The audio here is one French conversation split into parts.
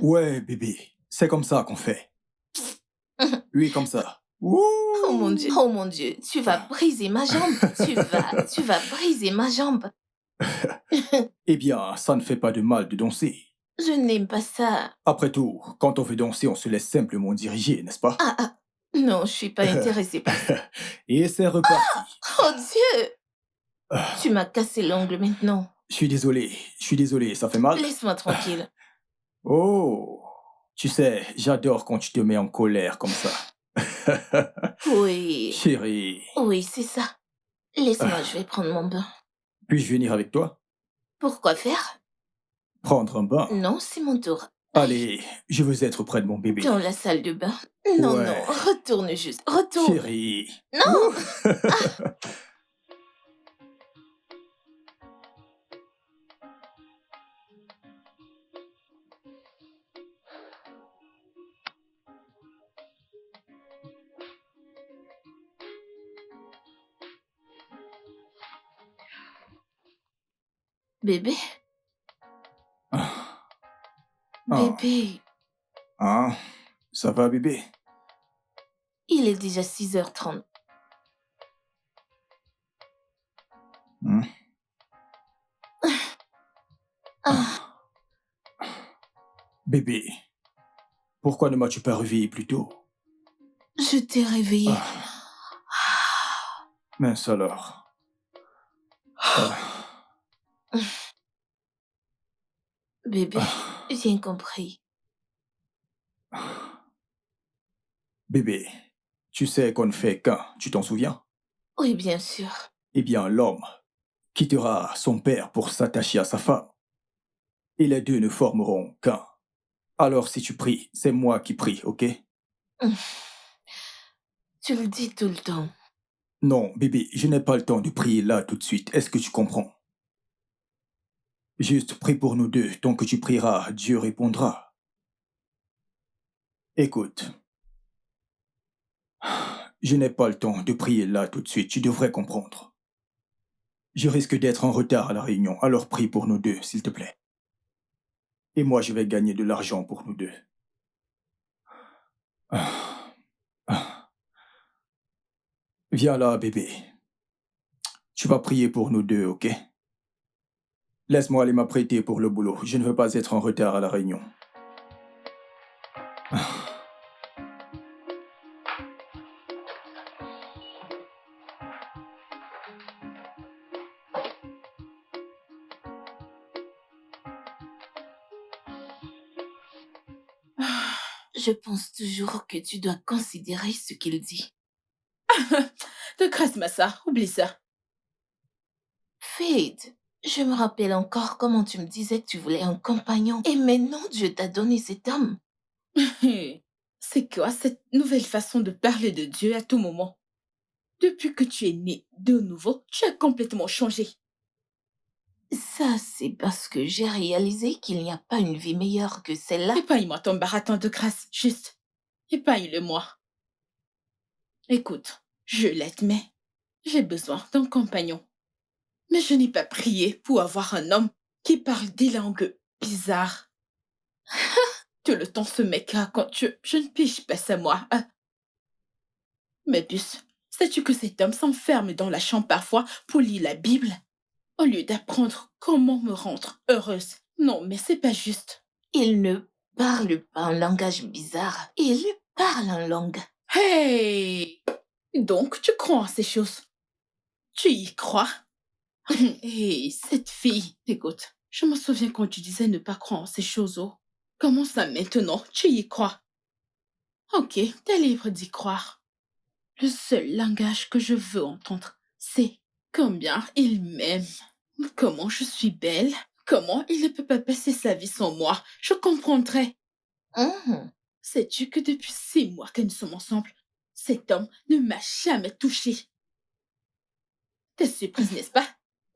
Ouais, bébé, c'est comme ça qu'on fait. Oui, comme ça. Oh mon Dieu, tu vas briser ma jambe. Tu vas briser ma jambe. Eh bien, ça ne fait pas de mal de danser. Je n'aime pas ça. Après tout, quand on veut danser, on se laisse simplement diriger, n'est-ce pas? Non, je suis pas intéressée par ça. Et c'est reparti. Oh Dieu, Ah, tu m'as cassé l'ongle maintenant. je suis désolé, ça fait mal? Laisse-moi tranquille. Oh, tu sais, j'adore quand tu te mets en colère comme ça. Oui, Chérie, oui, c'est ça. Laisse-moi, je vais prendre mon bain. puis-je venir avec toi? Pourquoi faire? Prendre un bain? Non, c'est mon tour. Aïe, Allez, je veux être près de mon bébé. dans la salle de bain. Non, non, Ouais, retourne juste, retourne. chérie. Non! Ouh. Bébé, Ah, bébé, ah, ça va, bébé? il est déjà 6h30. Hmm? Ah, Bébé, pourquoi ne m'as-tu pas réveillé plus tôt? je t'ai réveillé. Ah, mince alors. Ah, Bébé, ah, bien compris. bébé, tu sais qu'on ne fait qu'un, tu t'en souviens? Oui, bien sûr. Eh bien, l'homme quittera son père pour s'attacher à sa femme, et les deux ne formeront qu'un. Alors si tu pries, c'est moi qui prie, ok? Tu le dis tout le temps. Non, bébé, je n'ai pas le temps de prier là tout de suite, est-ce que tu comprends? Juste prie pour nous deux, tant que tu prieras, Dieu répondra. Écoute, je n'ai pas le temps de prier là tout de suite, tu devrais comprendre. Je risque d'être en retard à la réunion, alors prie pour nous deux, s'il te plaît. Et moi, je vais gagner de l'argent pour nous deux. Ah, ah. Viens là, bébé. Tu vas prier pour nous deux, ok? Laisse-moi aller m'apprêter pour le boulot. Je ne veux pas être en retard à la réunion. Ah. Je pense toujours que tu dois considérer ce qu'il dit. De grâce, Massa, oublie ça. Fade, je me rappelle encore comment tu me disais que tu voulais un compagnon. Et maintenant, Dieu t'a donné cet homme. C'est quoi cette nouvelle façon de parler de Dieu à tout moment? Depuis que tu es né de nouveau, tu as complètement changé. Ça, c'est parce que j'ai réalisé qu'il n'y a pas une vie meilleure que celle-là. Épargne-moi ton baratin de grâce, juste. Épargne-le-moi. Écoute, je l'admets. J'ai besoin d'un compagnon. Mais je n'ai pas prié pour avoir un homme qui parle des langues bizarres. Tout le temps ce mec-là, je ne pige pas ça, moi. Mais puce, sais-tu que cet homme s'enferme dans la chambre parfois pour lire la Bible, au lieu d'apprendre comment me rendre heureuse? Non, mais c'est pas juste. Il ne parle pas un langage bizarre. Il parle en langue. Hey! Donc, tu crois en ces choses? Tu y crois? Hey, cette fille. Écoute, je me souviens quand tu disais ne pas croire en ces choses, oh. Comment ça maintenant? Tu y crois? Ok, t'es libre d'y croire. Le seul langage que je veux entendre, c'est combien il m'aime. Comment je suis belle. Comment il ne peut pas passer sa vie sans moi. Je comprendrais. Mhm. Sais-tu que depuis 6 mois que nous sommes ensemble, cet homme ne m'a jamais touchée. T'es surprise, n'est-ce pas?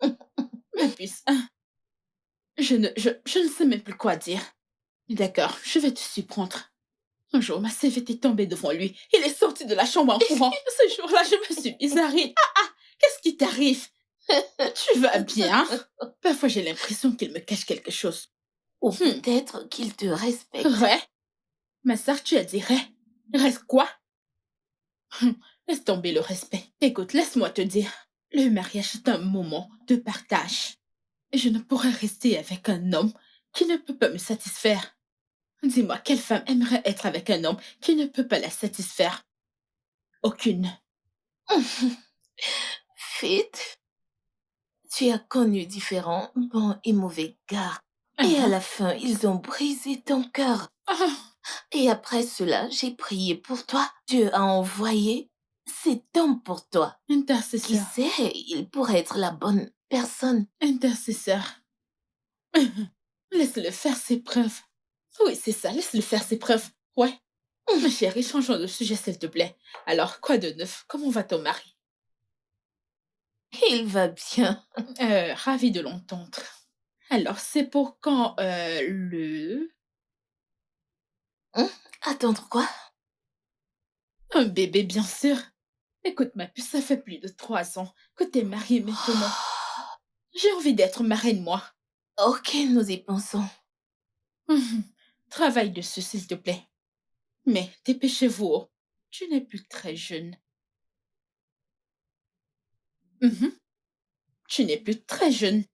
Ma puce, hein? Je ne sais même plus quoi dire. D'accord, je vais te surprendre. Un jour, ma sève était tombée devant lui. Il est sorti de la chambre en courant. Ce jour-là, je me suis mise à rire. Ah, qu'est-ce qui t'arrive? Tu vas bien? Parfois, j'ai l'impression qu'il me cache quelque chose. Ou peut-être qu'il te respecte. Vrai? Ma sœur, tu as dit vrai? Reste quoi? Laisse tomber le respect. Écoute, laisse-moi te dire. Le mariage est un moment de partage. Et je ne pourrais rester avec un homme qui ne peut pas me satisfaire. Dis-moi, quelle femme aimerait être avec un homme qui ne peut pas la satisfaire? Aucune. Fit, tu as connu différents bons et mauvais gars. Et à Ah, la fin, ils ont brisé ton cœur. ah, Et après cela, j'ai prié pour toi. Dieu a envoyé cet homme pour toi. Qui intercesseur. sait, il pourrait être la bonne personne. Intercesseur. Laisse-le faire ses preuves. Oui, c'est ça, laisse-le faire ses preuves. Ouais. Ma chérie, changeons de sujet, s'il te plaît. Alors, quoi de neuf? Comment va ton mari? Il va bien. Ravi de l'entendre. Alors, c'est pour quand Hum, Attendre quoi? un bébé, bien sûr. Écoute, ma puce, ça fait plus de 3 ans que t'es mariée maintenant. J'ai envie d'être marraine, moi. Ok, nous y pensons. Travaille dessus, s'il te plaît. Mais dépêchez-vous, oh. Tu n'es plus très jeune. Mhm. Tu n'es plus très jeune.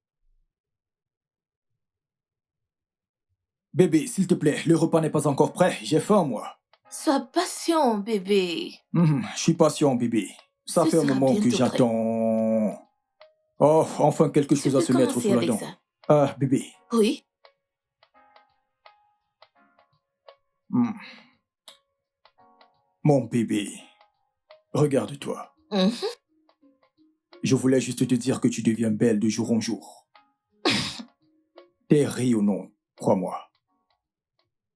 Bébé, s'il te plaît, le repas n'est pas encore prêt. J'ai faim, moi. Sois patient, bébé. Je suis patient, bébé. Ça Ce fait un sera moment que bientôt prêt. j'attends. Oh, enfin quelque Tu chose à peux se mettre commencer sous la avec dent. ça. Ah, bébé. Oui? Hmm. Mon bébé. Regarde-toi. Mhm. Je voulais juste te dire que tu deviens belle de jour en jour. T'es rayonnante, crois-moi.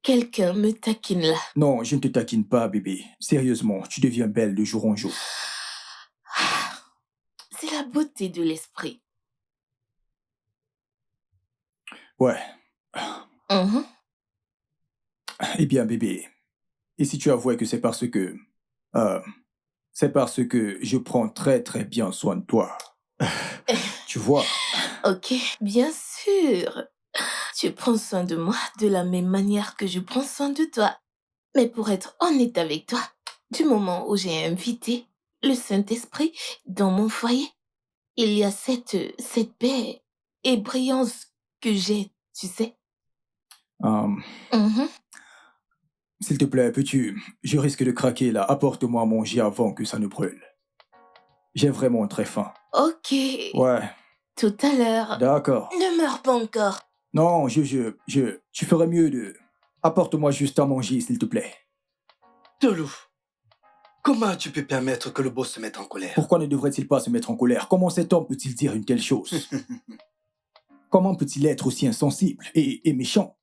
Quelqu'un me taquine là. Non, je ne te taquine pas, bébé. Sérieusement, tu deviens belle de jour en jour. C'est la beauté de l'esprit. Ouais. Mhm. Eh bien, bébé. Et si tu avouais que c'est parce que... euh, c'est parce que je prends très très bien soin de toi. Tu vois? Ok, bien sûr. Tu prends soin de moi de la même manière que je prends soin de toi. Mais pour être honnête avec toi, du moment où j'ai invité le Saint-Esprit dans mon foyer, il y a cette paix et brillance que j'ai, tu sais. Euh, Mhm. S'il te plaît, peux-tu... Je risque de craquer là. Apporte-moi à manger avant que ça ne brûle. J'ai vraiment très faim. Ok, Ouais, tout à l'heure. d'accord. Ne meurs pas encore. Non, tu ferais mieux de... Apporte-moi juste à manger, s'il te plaît. Tolou, comment tu peux permettre que le boss se mette en colère? Pourquoi ne devrait-il pas se mettre en colère? Comment cet homme peut-il dire une telle chose? Comment peut-il être aussi insensible et méchant?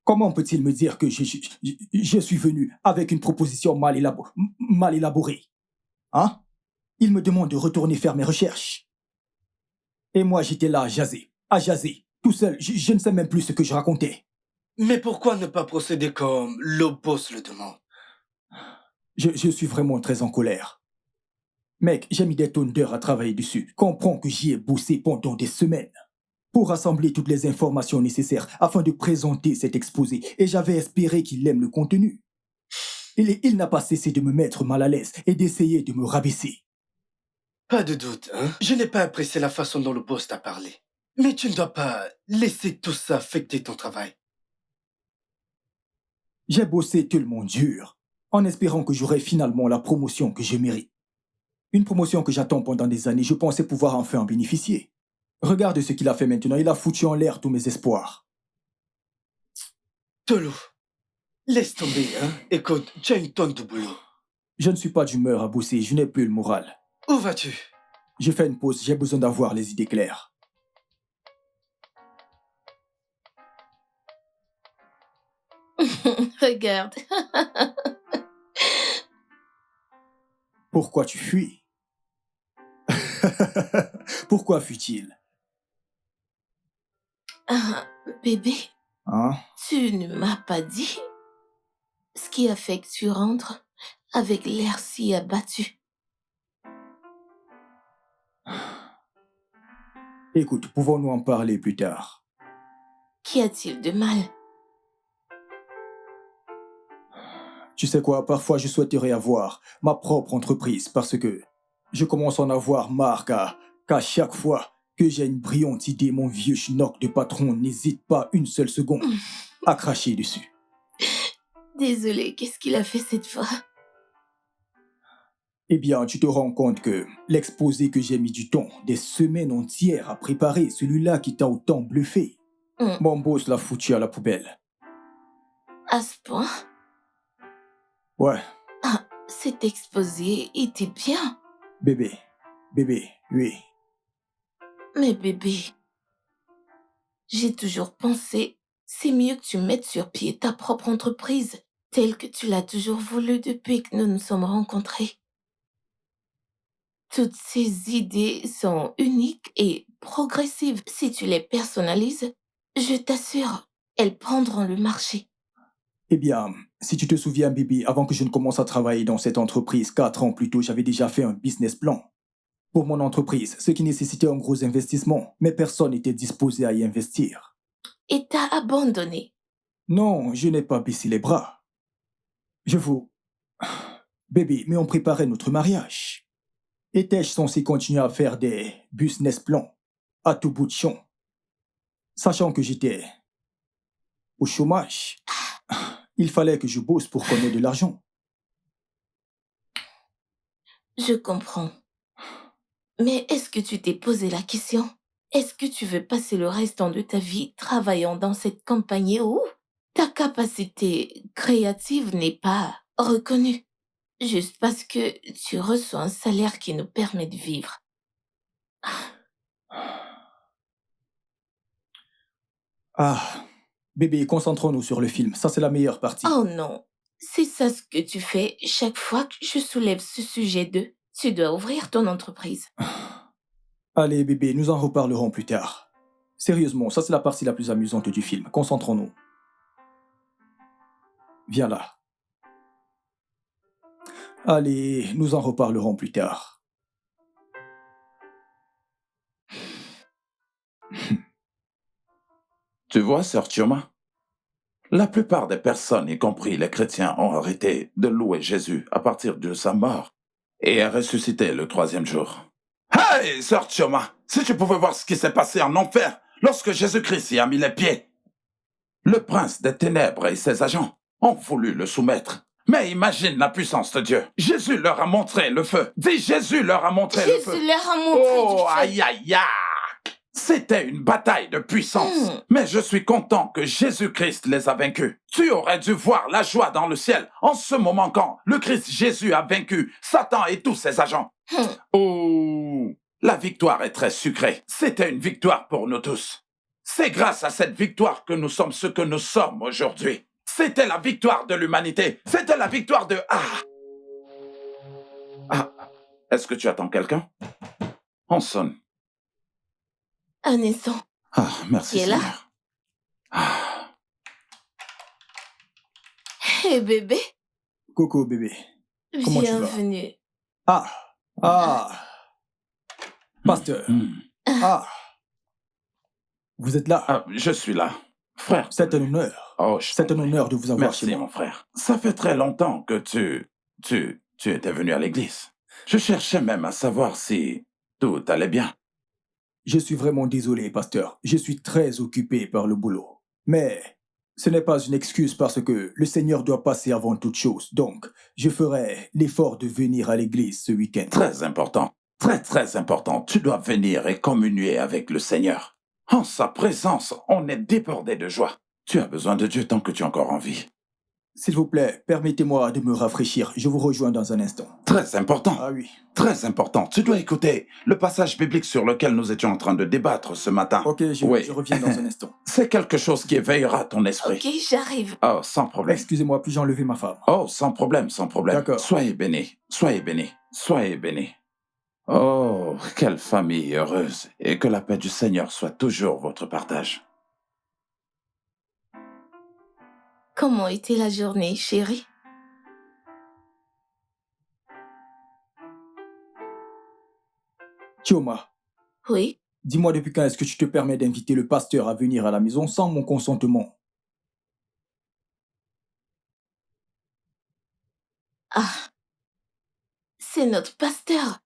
Comment peut-il me dire que je suis venu avec une proposition mal élaborée? Hein? Il me demande de retourner faire mes recherches. Et moi, j'étais là à jaser, tout seul. Je ne sais même plus ce que je racontais. Mais pourquoi ne pas procéder comme le boss le demande? Je suis vraiment très en colère. Mec, j'ai mis des tonnes d'heures à travailler dessus. Comprends que j'y ai bossé pendant des semaines pour rassembler toutes les informations nécessaires afin de présenter cet exposé. Et j'avais espéré qu'il aime le contenu. Il n'a pas cessé de me mettre mal à l'aise et d'essayer de me rabaisser. Pas de doute, hein? Je n'ai pas apprécié la façon dont le boss t'a parlé. Mais tu ne dois pas laisser tout ça affecter ton travail. J'ai bossé tellement dur, en espérant que j'aurais finalement la promotion que je mérite. Une promotion que j'attends pendant des années, je pensais pouvoir enfin en bénéficier. Regarde ce qu'il a fait maintenant, il a foutu en l'air tous mes espoirs. Tolou, laisse tomber, hein? Écoute, tu as une tonne de boulot. Je ne suis pas d'humeur à bosser, je n'ai plus le moral. Où vas-tu? J'ai fait une pause, j'ai besoin d'avoir les idées claires. Regarde. Pourquoi tu fuis? Pourquoi fuit-il? Ah, bébé, Hein? tu ne m'as pas dit ce qui a fait que tu rentres avec l'air si abattu. Écoute, pouvons-nous en parler plus tard? Qu'y a-t-il de mal? Tu sais quoi, parfois je souhaiterais avoir ma propre entreprise parce que je commence à en avoir marre qu'à chaque fois que j'ai une brillante idée, mon vieux schnock de patron n'hésite pas une seule seconde à cracher dessus. Désolée, qu'est-ce qu'il a fait cette fois? Eh bien, tu te rends compte que l'exposé que j'ai mis du temps, des semaines entières à préparer, celui-là qui t'a autant bluffé, Hmm, mon boss l'a foutu à la poubelle. À ce point? Ouais, Ah, cet exposé était bien. bébé, oui. Mais bébé, j'ai toujours pensé, c'est mieux que tu mettes sur pied ta propre entreprise, telle que tu l'as toujours voulu depuis que nous nous sommes rencontrés. Toutes ces idées sont uniques et progressives. Si tu les personnalises, je t'assure, elles prendront le marché. Eh bien, si tu te souviens, bébé, avant que je ne commence à travailler dans cette entreprise, 4 ans plus tôt, j'avais déjà fait un business plan pour mon entreprise, ce qui nécessitait un gros investissement, mais personne n'était disposé à y investir. Et t'as abandonné. Non, je n'ai pas baissé les bras. Je vous... Bébé, mais on préparait notre mariage. Étais-je censé continuer à faire des business plans à tout bout de champ, sachant que j'étais au chômage? Il fallait que je bosse pour qu'on ait de l'argent. Je comprends. Mais est-ce que tu t'es posé la question? Est-ce que tu veux passer le restant de ta vie travaillant dans cette compagnie où ta capacité créative n'est pas reconnue? Juste parce que tu reçois un salaire qui nous permet de vivre. Ah, bébé, concentrons-nous sur le film. Ça, c'est la meilleure partie. Oh non, c'est ça ce que tu fais chaque fois que je soulève ce sujet de tu dois ouvrir ton entreprise. Allez, bébé, nous en reparlerons plus tard. Sérieusement, ça, c'est la partie la plus amusante du film. Concentrons-nous. Viens là. Allez, nous en reparlerons plus tard. Tu vois, Sœur Chioma, la plupart des personnes, y compris les chrétiens, ont arrêté de louer Jésus à partir de sa mort et a ressuscité le 3e jour. Hey, Sœur Chioma, si tu pouvais voir ce qui s'est passé en enfer lorsque Jésus-Christ y a mis les pieds. Le prince des ténèbres et ses agents ont voulu le soumettre. Mais imagine la puissance de Dieu. Jésus leur a montré le feu. Dis, Jésus leur a montré le feu. Jésus leur a montré Oh, du feu. aïe, aïe, aïe. C'était une bataille de puissance. Mais je suis content que Jésus-Christ les a vaincus. Tu aurais dû voir la joie dans le ciel en ce moment quand le Christ Jésus a vaincu Satan et tous ses agents. Oh, la victoire est très sucrée. C'était une victoire pour nous tous. C'est grâce à cette victoire que nous sommes ce que nous sommes aujourd'hui. C'était la victoire de l'humanité. C'était la victoire de... Ah, est-ce que tu attends quelqu'un? On sonne. Un instant. Ah, merci, Qui est là? Seigneur. Ah, Hé bébé, Coco, bébé. Comment tu vas? bienvenue. Ah. Pasteur. Ah. Vous êtes là. ah, je suis là. Frère. C'est un honneur. Oh, C'est un honneur de vous avoir chez Merci, moi. mon frère. Ça fait très longtemps que tu étais venu à l'église. Je cherchais même à savoir si tout allait bien. Je suis vraiment désolé, pasteur. Je suis très occupé par le boulot. Mais ce n'est pas une excuse parce que le Seigneur doit passer avant toute chose. Donc, je ferai l'effort de venir à l'église ce week-end. Très important. Très, très important. Tu dois venir et communier avec le Seigneur. En sa présence, on est débordé de joie. Tu as besoin de Dieu tant que tu es encore en vie. S'il vous plaît, permettez-moi de me rafraîchir. Je vous rejoins dans un instant. Très important. Ah oui. Très important. Tu dois écouter le passage biblique sur lequel nous étions en train de débattre ce matin. Ok, Oui. je reviens dans un instant. C'est quelque chose qui éveillera ton esprit. Ok, j'arrive. Oh, sans problème. Excusez-moi, puis-je enlever ma femme? Oh, sans problème, sans problème. D'accord. Soyez bénis, soyez bénis, soyez bénis. Oh, quelle famille heureuse, et que la paix du Seigneur soit toujours votre partage. Comment était la journée, chérie? Chioma, Oui? Dis-moi depuis quand est-ce que tu te permets d'inviter le pasteur à venir à la maison sans mon consentement? Ah, c'est notre pasteur.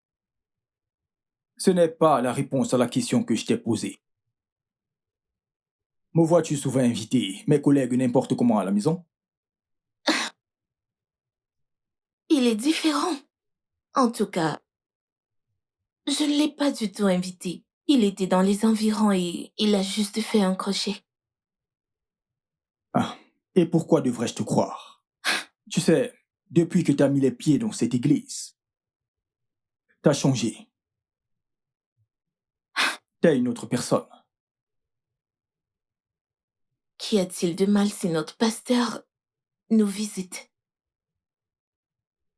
Ce n'est pas la réponse à la question que je t'ai posée. Me vois-tu souvent inviter mes collègues n'importe comment à la maison? Il est différent. En tout cas, je ne l'ai pas du tout invité. Il était dans les environs et il a juste fait un crochet. Ah, et pourquoi devrais-je te croire? Tu sais, depuis que t'as mis les pieds dans cette église, t'as changé. T'es une autre personne. Qu'y a-t-il de mal si notre pasteur nous visite?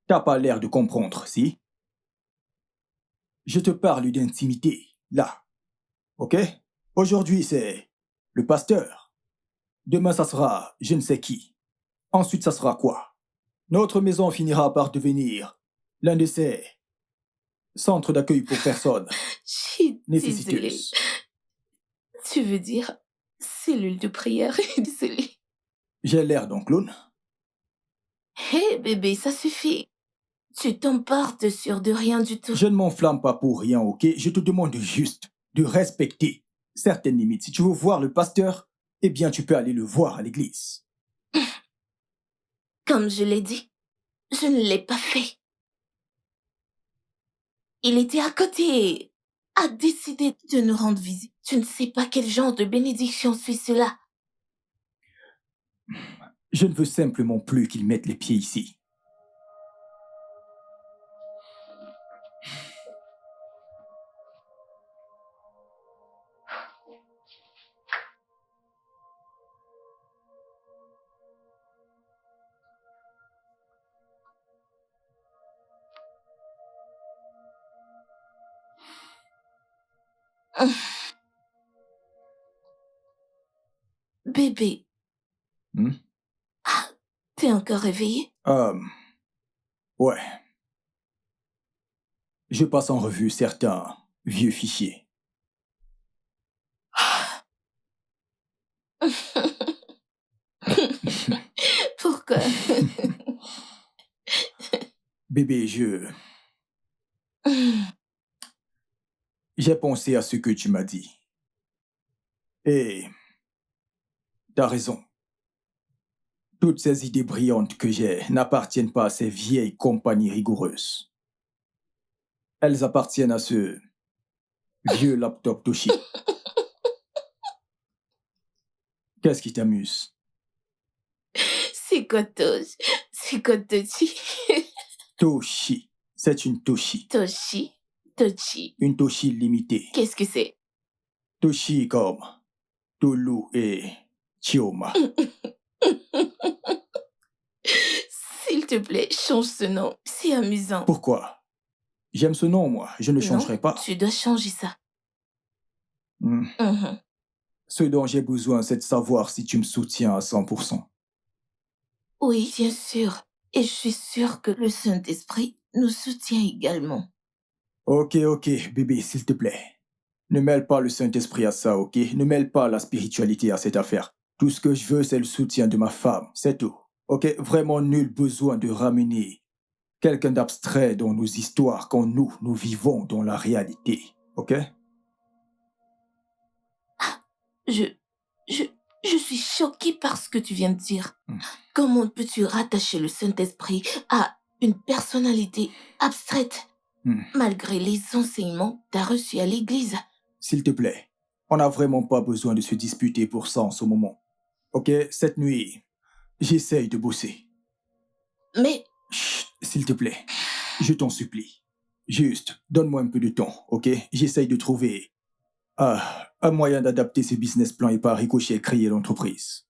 T'as pas l'air de comprendre, si? Je te parle d'intimité, là. Ok? Aujourd'hui, c'est le pasteur. Demain, ça sera je ne sais qui. Ensuite, ça sera quoi? Notre maison finira par devenir l'un de ces centres d'accueil pour personnes Je suis désolée. nécessiteuses. Tu veux dire cellule de prière? Désolée. J'ai l'air d'un clown. Hé, bébé, ça suffit. Tu t'emportes sur de rien du tout. Je ne m'enflamme pas pour rien, ok? Je te demande juste de respecter certaines limites. Si tu veux voir le pasteur, eh bien, tu peux aller le voir à l'église. Comme je l'ai dit, je ne l'ai pas fait. Il était à côté et a décidé de nous rendre visite. Tu ne sais pas quel genre de bénédiction suit cela. Je ne veux simplement plus qu'il mette les pieds ici. Bébé, Hmm? t'es encore réveillé? Ouais. Je passe en revue certains vieux fichiers. Pourquoi? Bébé, j'ai pensé à ce que tu m'as dit. Et t'as raison. Toutes ces idées brillantes que j'ai n'appartiennent pas à ces vieilles compagnies rigoureuses. Elles appartiennent à ce vieux laptop Toshi. Qu'est-ce qui t'amuse? C'est quoi Toshi? C'est quoi Toshi? Toshi. C'est une Toshi. Toshi? Toshi. Une Toshi limitée. Qu'est-ce que c'est? Toshi comme Tolu et Chioma. S'il te plaît, change ce nom. C'est amusant. Pourquoi? J'aime ce nom, moi. Je ne changerai Non, pas. tu dois changer ça. Hmm. Mhm. Ce dont j'ai besoin, c'est de savoir si tu me soutiens à 100%. Oui, bien sûr. Et je suis sûre que le Saint-Esprit nous soutient également. Ok, bébé, s'il te plaît. Ne mêle pas le Saint-Esprit à ça, ok? Ne mêle pas la spiritualité à cette affaire. Tout ce que je veux, c'est le soutien de ma femme, c'est tout. Ok? Vraiment nul besoin de ramener quelqu'un d'abstrait dans nos histoires quand nous vivons dans la réalité, ok? Je, je suis choquée par ce que tu viens de dire. Hmm. Comment peux-tu rattacher le Saint-Esprit à une personnalité abstraite, malgré les enseignements que tu as reçus à l'église? S'il te plaît, on n'a vraiment pas besoin de se disputer pour ça en ce moment. Ok? Cette nuit, j'essaye de bosser. Mais Chut, s'il te plaît, je t'en supplie. Juste, donne-moi un peu de temps, ok? J'essaye de trouver un moyen d'adapter ce business plan et par ricochet créer l'entreprise.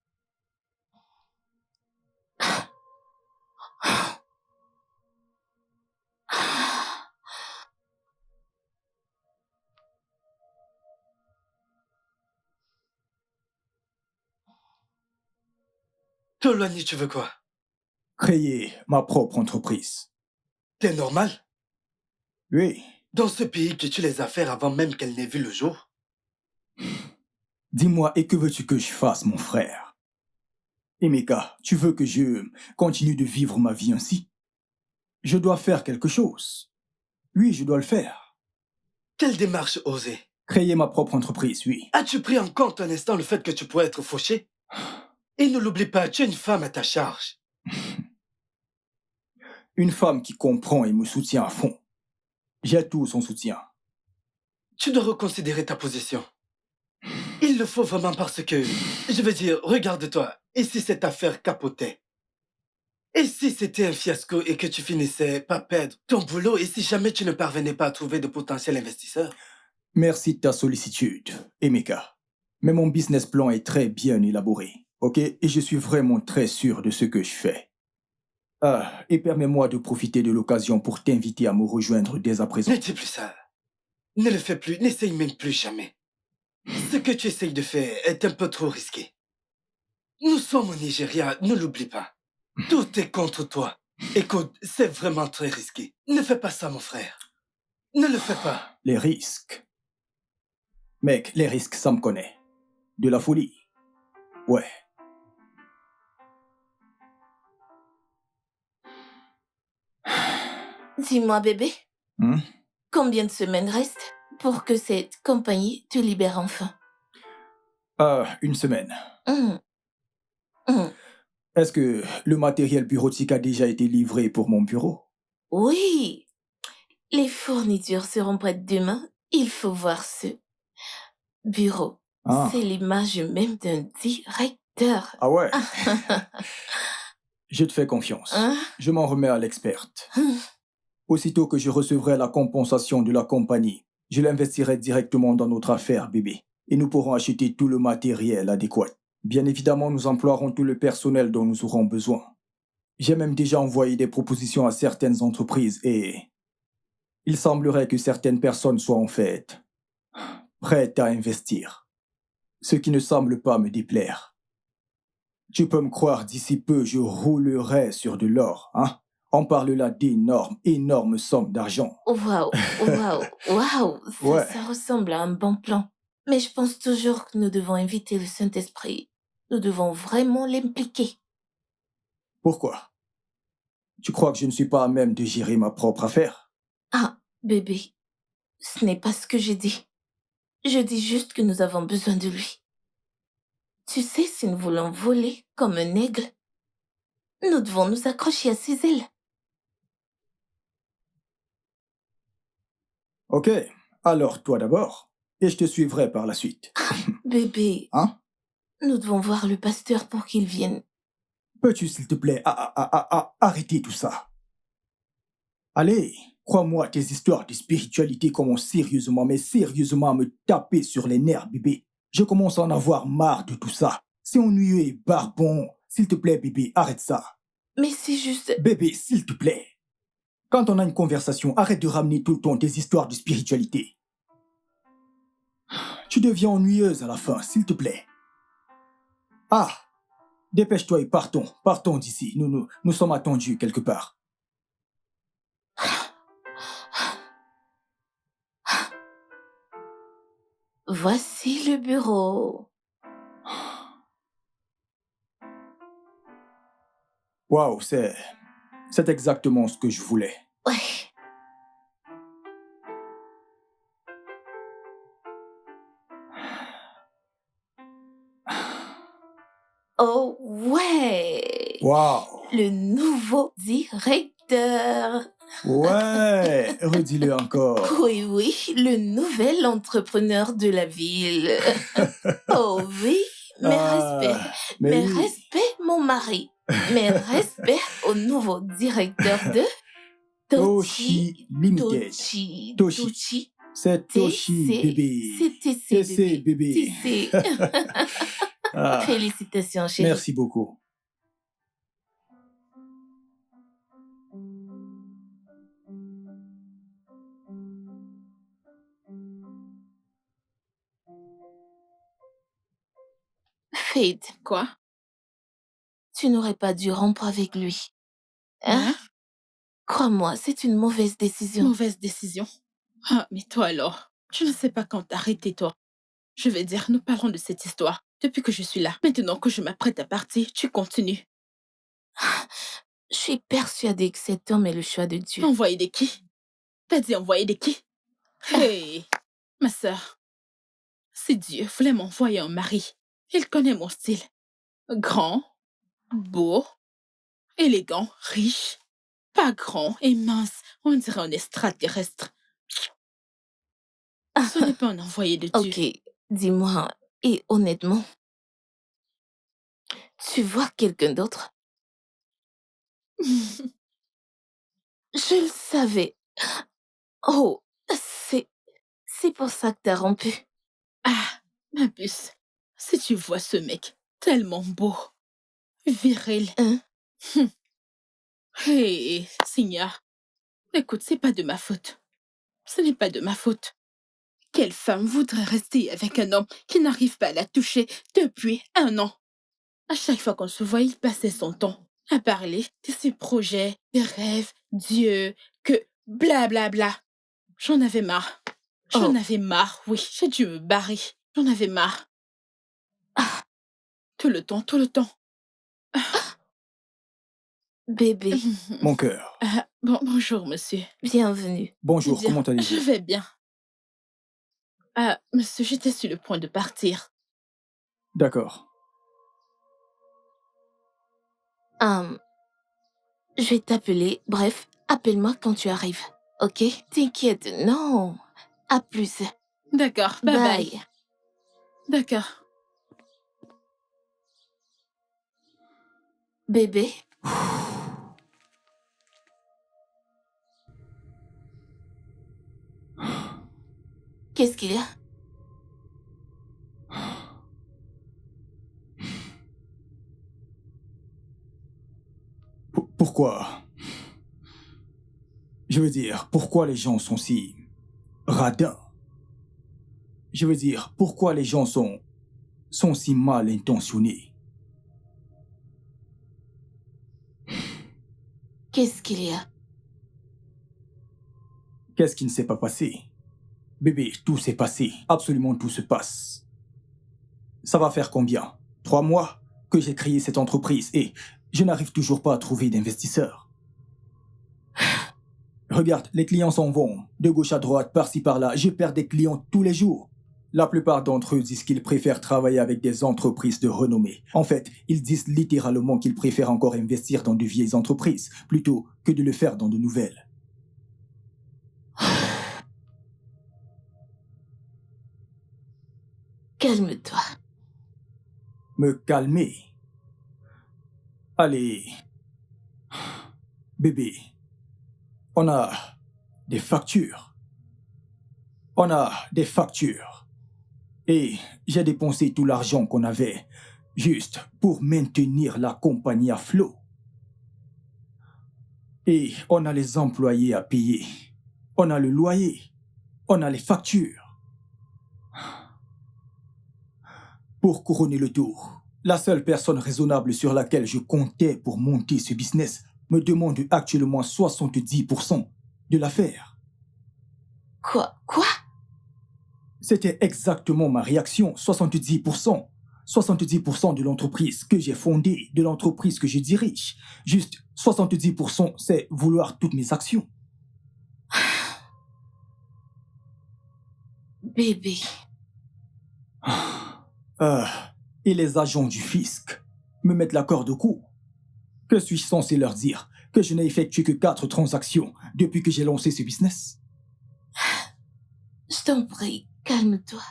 Tolani, tu veux quoi? Créer ma propre entreprise. T'es normal? Oui, Dans ce pays, tu tues les affaires avant même qu'elles n'aient vu le jour? Dis-moi, et que veux-tu que je fasse, mon frère? Emeka, tu veux que je continue de vivre ma vie ainsi? Je dois faire quelque chose. Oui, je dois le faire. Quelle démarche osée? Créer ma propre entreprise, oui. As-tu pris en compte un instant le fait que tu pourrais être fauché? Et ne l'oublie pas, tu as une femme à ta charge. Une femme qui comprend et me soutient à fond. J'ai tout son soutien. Tu dois reconsidérer ta position. Il le faut vraiment parce que, je veux dire, regarde-toi, et si cette affaire capotait? Et si c'était un fiasco et que tu finissais par perdre ton boulot et si jamais tu ne parvenais pas à trouver de potentiels investisseurs? Merci de ta sollicitude, Emeka. Mais mon business plan est très bien élaboré, ok? Et je suis vraiment très sûr de ce que je fais. Ah, et permets-moi de profiter de l'occasion pour t'inviter à me rejoindre dès à présent. Ne dis plus ça. Ne le fais plus, n'essaye même plus jamais. Ce que tu essayes de faire est un peu trop risqué. Nous sommes au Nigeria, ne l'oublie pas. Tout est contre toi. Écoute, c'est vraiment très risqué. Ne fais pas ça, mon frère. Ne le fais pas. Les risques. Mec, les risques, ça me connaît. De la folie. Ouais. Dis-moi, bébé, Hmm? combien de semaines restent pour que cette compagnie te libère enfin? Ah, une semaine. Hum, hum. Est-ce que le matériel bureautique a déjà été livré pour mon bureau? Oui, les fournitures seront prêtes demain. Il faut voir ce bureau. Ah. C'est l'image même d'un directeur. Ah ouais. Je te fais confiance. Hein? Je m'en remets à l'experte. Hum. Aussitôt que je recevrai la compensation de la compagnie, je l'investirai directement dans notre affaire, bébé. Et nous pourrons acheter tout le matériel adéquat. Bien évidemment, nous emploierons tout le personnel dont nous aurons besoin. J'ai même déjà envoyé des propositions à certaines entreprises et il semblerait que certaines personnes soient en fait prêtes à investir. Ce qui ne semble pas me déplaire. Tu peux me croire, d'ici peu, je roulerai sur de l'or, hein? On parle là d'énormes sommes d'argent. Waouh, waouh, waouh. Ouais. Ça ressemble à un bon plan. Mais je pense toujours que nous devons inviter le Saint-Esprit. Nous devons vraiment l'impliquer. Pourquoi? Tu crois que je ne suis pas à même de gérer ma propre affaire? Ah, bébé, ce n'est pas ce que j'ai dit. Je dis juste que nous avons besoin de lui. Tu sais, si nous voulons voler comme un aigle, nous devons nous accrocher à ses ailes. Ok, alors toi d'abord, et je te suivrai par la suite. Bébé, Hein? nous devons voir le pasteur pour qu'il vienne. Peux-tu, s'il te plaît, arrêter tout ça? Allez, crois-moi, tes histoires de spiritualité commencent sérieusement, mais sérieusement à me taper sur les nerfs, bébé. Je commence à en avoir marre de tout ça. C'est ennuyeux et barbon. S'il te plaît, bébé, arrête ça. Mais c'est juste... Bébé, s'il te plaît. Quand on a une conversation, arrête de ramener tout le temps tes histoires de spiritualité. Tu deviens ennuyeuse à la fin, s'il te plaît. Ah, dépêche-toi et partons. Partons d'ici. Nous sommes attendus quelque part. Voici le bureau. Waouh, c'est exactement ce que je voulais. Ouais. Oh ouais. Waouh. Le nouveau directeur. Ouais, redis-le encore. Oui, oui, le nouvel entrepreneur de la ville. Oh oui, mes respects. mais Mes oui. respects, mon mari. Mes respects au nouveau directeur de Toshi Limited. Toshi. Toshi. Toshi. C'est Toshi, TC. bébé. C'est TC, TC, bébé. TC. Ah, Félicitations, chérie. merci beaucoup. Faith, Quoi? tu n'aurais pas dû rompre avec lui. Hein? Hein? Crois-moi, c'est une mauvaise décision. Mauvaise décision. Ah, mais toi alors, je ne sais pas quand t'arrêter, toi. Je vais dire, nous parlons de cette histoire depuis que je suis là. Maintenant que je m'apprête à partir, tu continues. Je suis persuadée que cet homme est le choix de Dieu. Envoyer de qui? T'as dit envoyer de qui? Hey, ma sœur, si Dieu voulait m'envoyer un mari, il connaît mon style. Grand, beau, élégant, riche, pas grand et mince, on dirait un extraterrestre. Ce n'est pas un envoyé de Dieu. Ok, dis-moi, et honnêtement, tu vois quelqu'un d'autre? Je le savais. Oh, c'est pour ça que t'as rompu. Ah, ma puce, si tu vois ce mec, tellement beau, viril. Hein? Hé, Seigneur, écoute, c'est pas de ma faute. Ce n'est pas de ma faute. Quelle femme voudrait rester avec un homme qui n'arrive pas à la toucher depuis 1 an? À chaque fois qu'on se voit, il passait son temps à parler de ses projets, des rêves, Dieu, que blablabla. J'en avais marre. J'en avais marre, oui, j'ai dû me barrer. J'en avais marre. Ah, Tout le temps, tout le temps. bébé, Mon cœur. Bonjour, monsieur. bienvenue. Bonjour, Bien, comment je allez-vous? vais bien. Monsieur, j'étais sur le point de partir. D'accord. Je vais t'appeler. Bref, appelle-moi quand tu arrives. Ok? T'inquiète, non. À plus. D'accord, bye bye. Bye. D'accord. Bébé, qu'est-ce qu'il y a? Pourquoi? Je veux dire, pourquoi les gens sont si radins? Je veux dire, pourquoi les gens sont si mal intentionnés? Qu'est-ce qu'il y a? Qu'est-ce qui ne s'est pas passé? Bébé, tout s'est passé. Absolument tout se passe. Ça va faire combien? 3 mois que j'ai créé cette entreprise et je n'arrive toujours pas à trouver d'investisseurs. Regarde, les clients s'en vont, de gauche à droite, par-ci par-là. Je perds des clients tous les jours. La plupart d'entre eux disent qu'ils préfèrent travailler avec des entreprises de renommée. En fait, ils disent littéralement qu'ils préfèrent encore investir dans de vieilles entreprises plutôt que de le faire dans de nouvelles. Calme-toi. Me calmer. Allez. Bébé, on a des factures. On a des factures. Et j'ai dépensé tout l'argent qu'on avait juste pour maintenir la compagnie à flot. Et on a les employés à payer. On a le loyer. On a les factures. Pour couronner le tout, la seule personne raisonnable sur laquelle je comptais pour monter ce business me demande actuellement 70% de l'affaire. Quoi? C'était exactement ma réaction, 70%. 70% de l'entreprise que j'ai fondée, de l'entreprise que je dirige. Juste 70%, c'est vouloir toutes mes actions. Bébé. Et les agents du fisc me mettent la corde au cou. Que suis-je censé leur dire? Que je n'ai effectué que 4 transactions depuis que j'ai lancé ce business? Je t'en prie, calme-toi.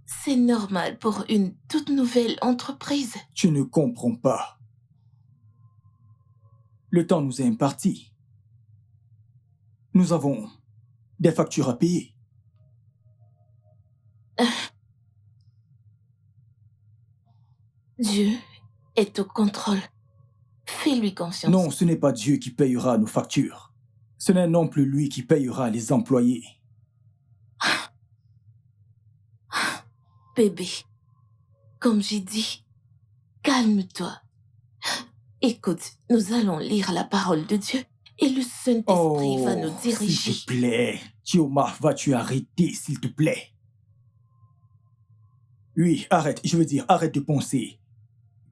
C'est normal pour une toute nouvelle entreprise. Tu ne comprends pas. Le temps nous est imparti. Nous avons des factures à payer. Dieu est au contrôle. Fais-lui confiance. Non, ce n'est pas Dieu qui payera nos factures. Ce n'est non plus lui qui payera les employés. Bébé, comme j'ai dit, calme-toi. Écoute, nous allons lire la parole de Dieu et le Saint-Esprit va nous diriger. S'il te plaît. Chioma, vas-tu arrêter, s'il te plaît? Oui, arrête, je veux dire, arrête de penser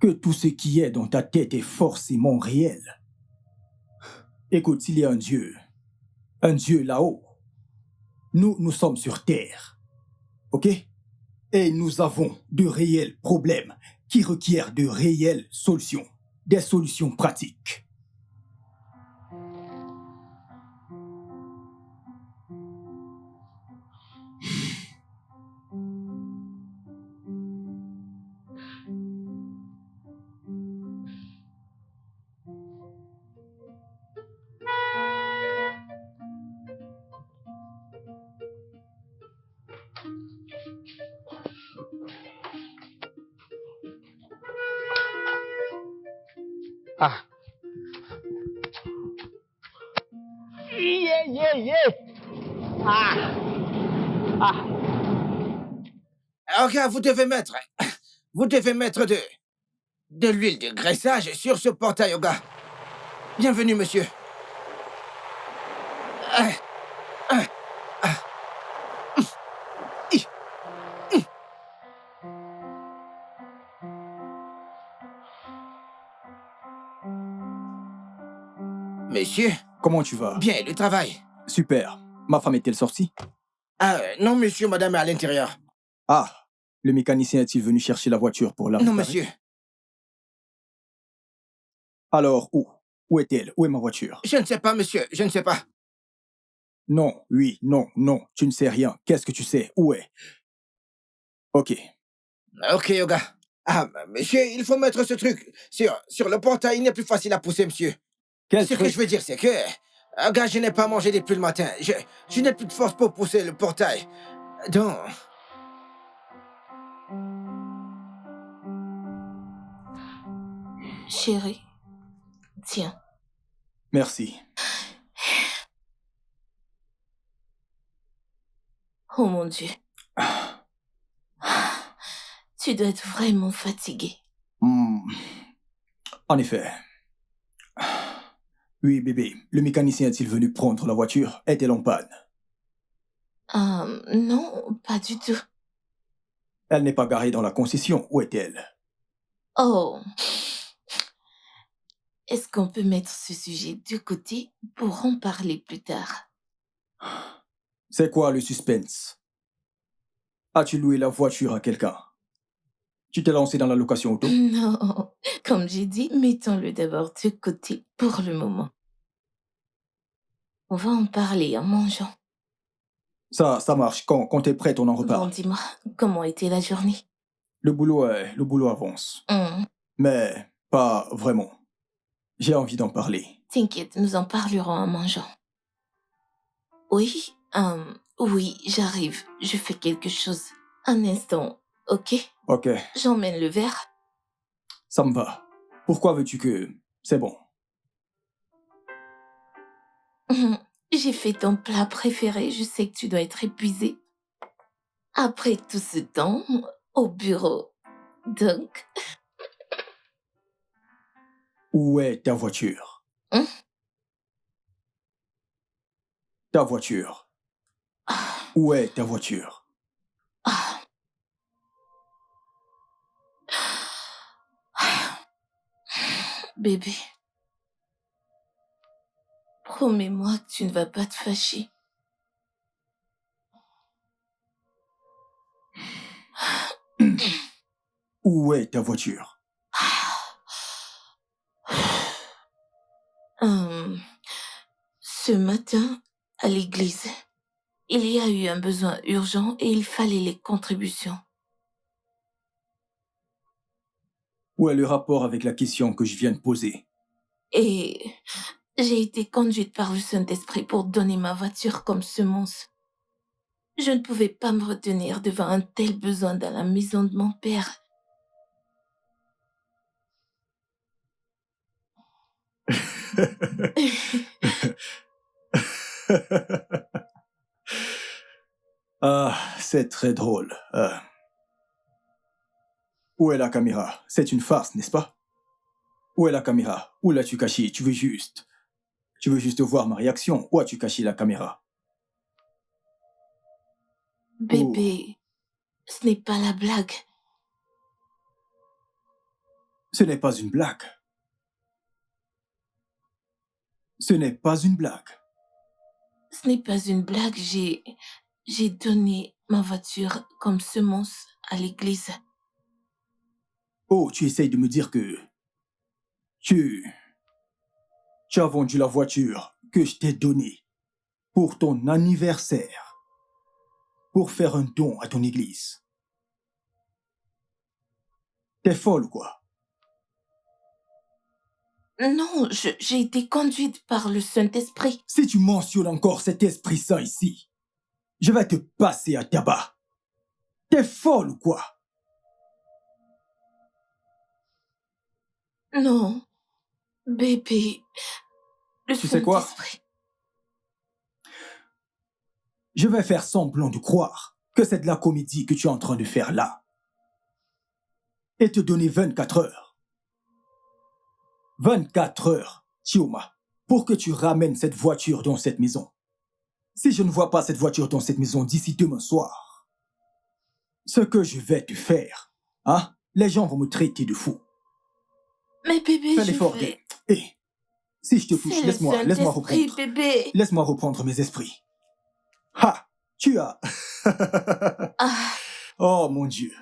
que tout ce qui est dans ta tête est forcément réel. Écoute, s'il y a un Dieu là-haut, nous sommes sur Terre, ok? Et nous avons de réels problèmes qui requièrent de réelles solutions, des solutions pratiques. Ah. Yeah. Ah. Ok, vous devez mettre de l'huile de graissage sur ce portail, Oga. Bienvenue, monsieur. Ah, ah, ah. Monsieur, Comment tu vas? bien, le travail. Super. Ma femme est-elle sortie? Ah, non, monsieur, madame est à l'intérieur. Ah, le mécanicien est-il venu chercher la voiture pour la Non, réparer? monsieur. Alors, où? Où est-elle? Où est ma voiture? Je ne sais pas, monsieur, je ne sais pas. Non, oui, non, tu ne sais rien. Qu'est-ce que tu sais? Où est? Ok. Ok, Oga. Ah, monsieur, il faut mettre ce truc sur le portail. Il n'est plus facile à pousser, monsieur. Quel Ce que truc? je veux dire, c'est que... Oga, je n'ai pas mangé depuis le matin. Je n'ai plus de force pour pousser le portail. Donc... Chérie, tiens. Merci. Oh mon Dieu. Tu dois être vraiment fatigué. En effet. Oui, bébé. Le mécanicien est-il venu prendre la voiture? Est-elle en panne? Non, pas du tout. Elle n'est pas garée dans la concession. Où est-elle? Oh. Est-ce qu'on peut mettre ce sujet de côté pour en parler plus tard? C'est quoi le suspense? As-tu loué la voiture à quelqu'un? Tu t'es lancé dans la location auto? Non, comme j'ai dit, mettons-le d'abord de côté pour le moment. On va en parler en mangeant. Ça marche. Quand t'es prête, on en Bon, reparle. dis-moi, comment était la journée? Le boulot avance. Hum, Mais pas vraiment. J'ai envie d'en parler. T'inquiète, nous en parlerons en mangeant. Oui, oui, j'arrive. Je fais quelque chose. Un instant, ok? Ok, J'emmène le verre. ça me va. Pourquoi veux-tu que... C'est bon. J'ai fait ton plat préféré. Je sais que tu dois être épuisé. Après tout ce temps, au bureau. Donc, Où est ta voiture? Hein? Ta voiture. Où est ta voiture? ah. Bébé, promets-moi que tu ne vas pas te fâcher. Où est ta voiture? Ce matin, à l'église, il y a eu un besoin urgent et il fallait les contributions. Où est le rapport avec la question que je viens de poser? Et j'ai été conduite par le Saint-Esprit pour donner ma voiture comme semence. Je ne pouvais pas me retenir devant un tel besoin dans la maison de mon père. Ah, c'est très drôle. Où est la caméra? C'est une farce, n'est-ce pas? Où est la caméra? Où l'as-tu cachée? Tu veux juste voir ma réaction? Où as-tu caché la caméra? Bébé, ce n'est pas la blague. Ce n'est pas une blague. Ce n'est pas une blague. Ce n'est pas une blague, j'ai donné ma voiture comme semence à l'église. Oh, tu essayes de me dire que tu as vendu la voiture que je t'ai donnée pour ton anniversaire, pour faire un don à ton église. T'es folle ou quoi? Non, j'ai été conduite par le Saint-Esprit. Si tu mentionnes encore cet esprit saint ici, je vais te passer à tabac. T'es folle ou quoi? Non, bébé, le Tu sais quoi? Saint-Esprit. Je vais faire semblant de croire que c'est de la comédie que tu es en train de faire là. Et te donner 24 heures. 24 heures, Chioma, pour que tu ramènes cette voiture dans cette maison. Si je ne vois pas cette voiture dans cette maison d'ici demain soir, ce que je vais te faire, hein, les gens vont me traiter de fou. Mais bébé, Fais je l'effort de... vais... Hé, si je te touche, C'est le laisse-moi Saint-Esprit, reprendre. bébé. Laisse-moi reprendre mes esprits. Ha, tu as... Ah, Oh mon Dieu.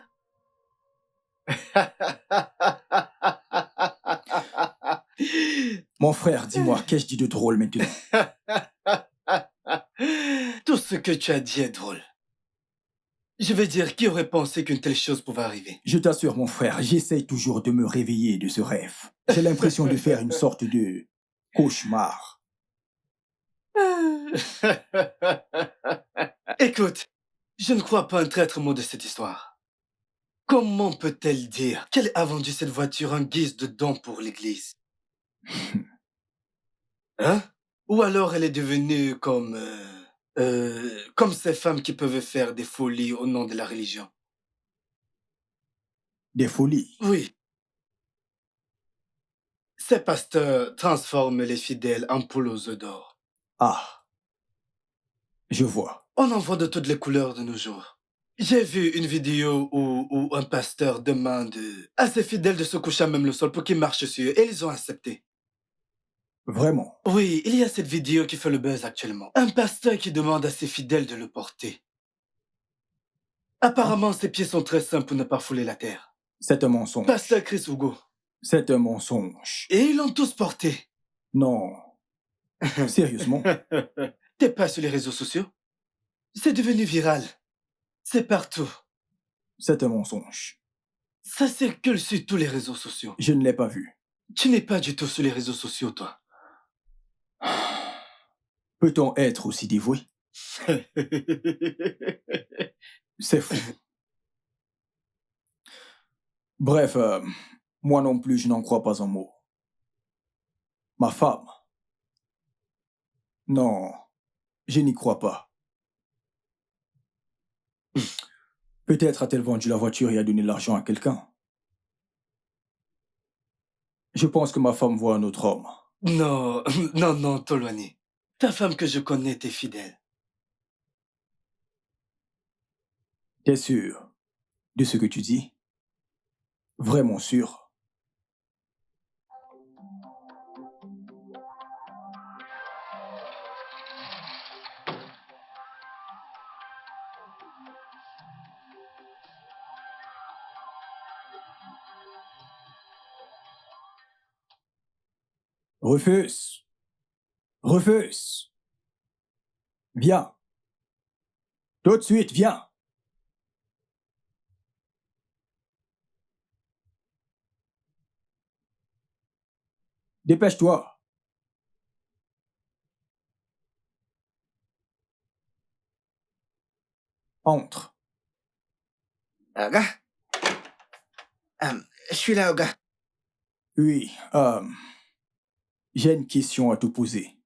Mon frère, dis-moi, qu'ai-je dit de drôle maintenant? Tout ce que tu as dit est drôle. Je veux dire, qui aurait pensé qu'une telle chose pouvait arriver? Je t'assure, mon frère, j'essaye toujours de me réveiller de ce rêve. J'ai l'impression de faire une sorte de cauchemar. Écoute, je ne crois pas un traître mot de cette histoire. Comment peut-elle dire qu'elle a vendu cette voiture en guise de don pour l'église? Hein? Ou alors elle est devenue comme ces femmes qui peuvent faire des folies au nom de la religion. Des folies. Oui. Ces pasteurs transforment les fidèles en poules aux œufs d'or. Ah, je vois. On en voit de toutes les couleurs de nos jours. J'ai vu une vidéo où un pasteur demande à ses fidèles de se coucher à même le sol pour qu'ils marchent sur eux, et ils ont accepté. Vraiment. Oui, il y a cette vidéo qui fait le buzz actuellement. Un pasteur qui demande à ses fidèles de le porter. Apparemment, ses pieds sont très simples pour ne pas fouler la terre. C'est un mensonge. Pasteur Chris Hugo. C'est un mensonge. Et ils l'ont tous porté. Non. Sérieusement? T'es pas sur les réseaux sociaux? C'est devenu viral. C'est partout. C'est un mensonge. Ça circule sur tous les réseaux sociaux. Je ne l'ai pas vu. Tu n'es pas du tout sur les réseaux sociaux, toi. Peut-on être aussi dévoué? C'est fou. Bref, moi non plus, je n'en crois pas un mot. Ma femme? Non, je n'y crois pas. Peut-être a-t-elle vendu la voiture et a donné l'argent à quelqu'un. Je pense que ma femme voit un autre homme. Non, non, non, Tolwani. Ta femme que je connais t'est fidèle. T'es sûr de ce que tu dis? Vraiment sûr? Rufus! Rufus! Viens! Tout de suite, viens! Dépêche-toi! Entre. Oga? Je suis là, Oga. Oui, j'ai une question à te poser.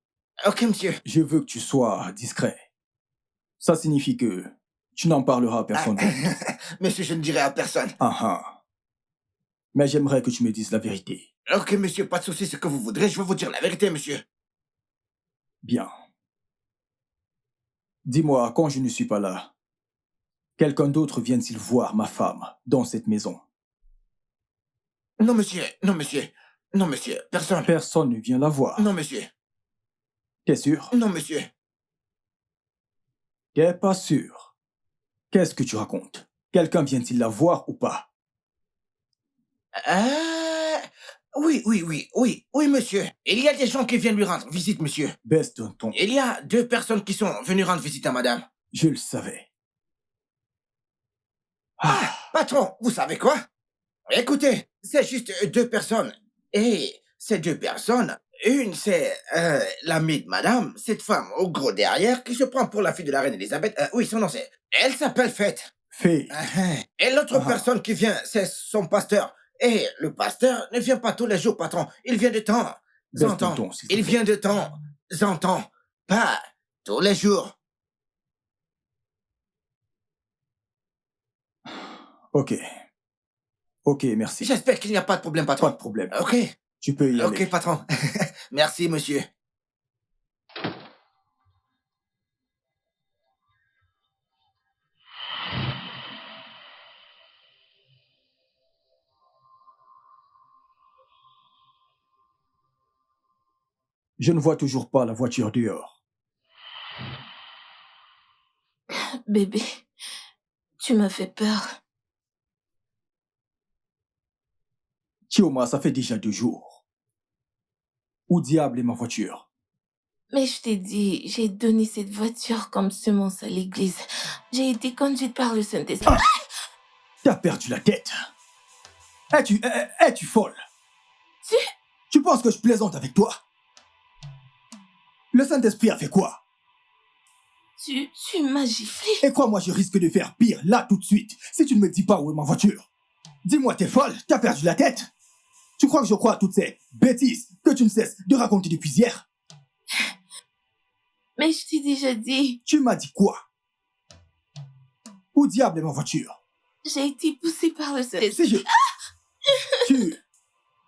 Ok, monsieur. Je veux que tu sois discret. Ça signifie que tu n'en parleras à personne. Monsieur, je ne dirai à personne. Ah ah. Mais j'aimerais que tu me dises la vérité. Ok, monsieur, pas de souci, ce que vous voudrez, je vais vous dire la vérité, monsieur. Bien. Dis-moi, quand je ne suis pas là, quelqu'un d'autre vient-il voir ma femme dans cette maison? Non, monsieur. Non, monsieur. Non, monsieur. Personne. Personne ne vient la voir. Non, monsieur. T'es sûr? Non, monsieur. T'es pas sûr. Qu'est-ce que tu racontes? Quelqu'un vient-il la voir ou pas? Oui, monsieur. Il y a des gens qui viennent lui rendre visite, monsieur. Baisse d'un ton. Il y a 2 personnes qui sont venues rendre visite à madame. Je le savais. Patron, vous savez quoi? Écoutez, c'est juste 2 personnes. Et ces 2 personnes, une c'est l'amie de madame, cette femme au gros derrière qui se prend pour la fille de la reine Elisabeth. Oui, son nom c'est... Elle s'appelle Fête. Fée. Et l'autre Ah. personne qui vient, c'est son pasteur. Et le pasteur ne vient pas tous les jours, patron. Il vient de temps Baisse en d'un temps. ton, s'il te Il plaît. vient de temps en temps. Pas tous les jours. Ok. Ok, merci. J'espère qu'il n'y a pas de problème, Pas patron. de problème. Ok. Tu peux y aller. Ok, patron. Merci, monsieur. Je ne vois toujours pas la voiture dehors. Bébé, tu m'as fait peur. Chioma, ça fait déjà 2 jours. Où diable est ma voiture? Mais je t'ai dit, j'ai donné cette voiture comme semence à l'église. J'ai été conduite par le Saint-Esprit. T'as perdu la tête. Es-tu folle? Tu penses que je plaisante avec toi? Le Saint-Esprit a fait quoi? Tu m'as giflé. Et crois-moi, je risque de faire pire, là, tout de suite, si tu ne me dis pas où est ma voiture. Dis-moi, t'es folle? T'as perdu la tête? Tu crois que je crois à toutes ces bêtises que tu ne cesses de raconter depuis hier? Mais je t'ai déjà dit, Tu m'as dit quoi? Où diable est ma voiture? j'ai été poussée par le Saint-Esprit. Si je...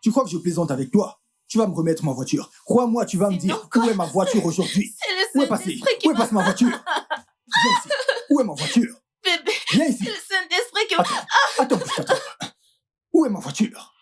Tu crois que je plaisante avec toi? Tu vas me remettre ma voiture. Crois-moi, tu vas me dire Non, quoi? où est ma voiture aujourd'hui. C'est Où le est passée? Saint-Esprit qui Où est m'a... passée ma voiture? Viens ici. Où est ma voiture? Bébé, Viens c'est ici. le Saint-Esprit qui m'a... Attends que je t'attrape. Où est ma voiture?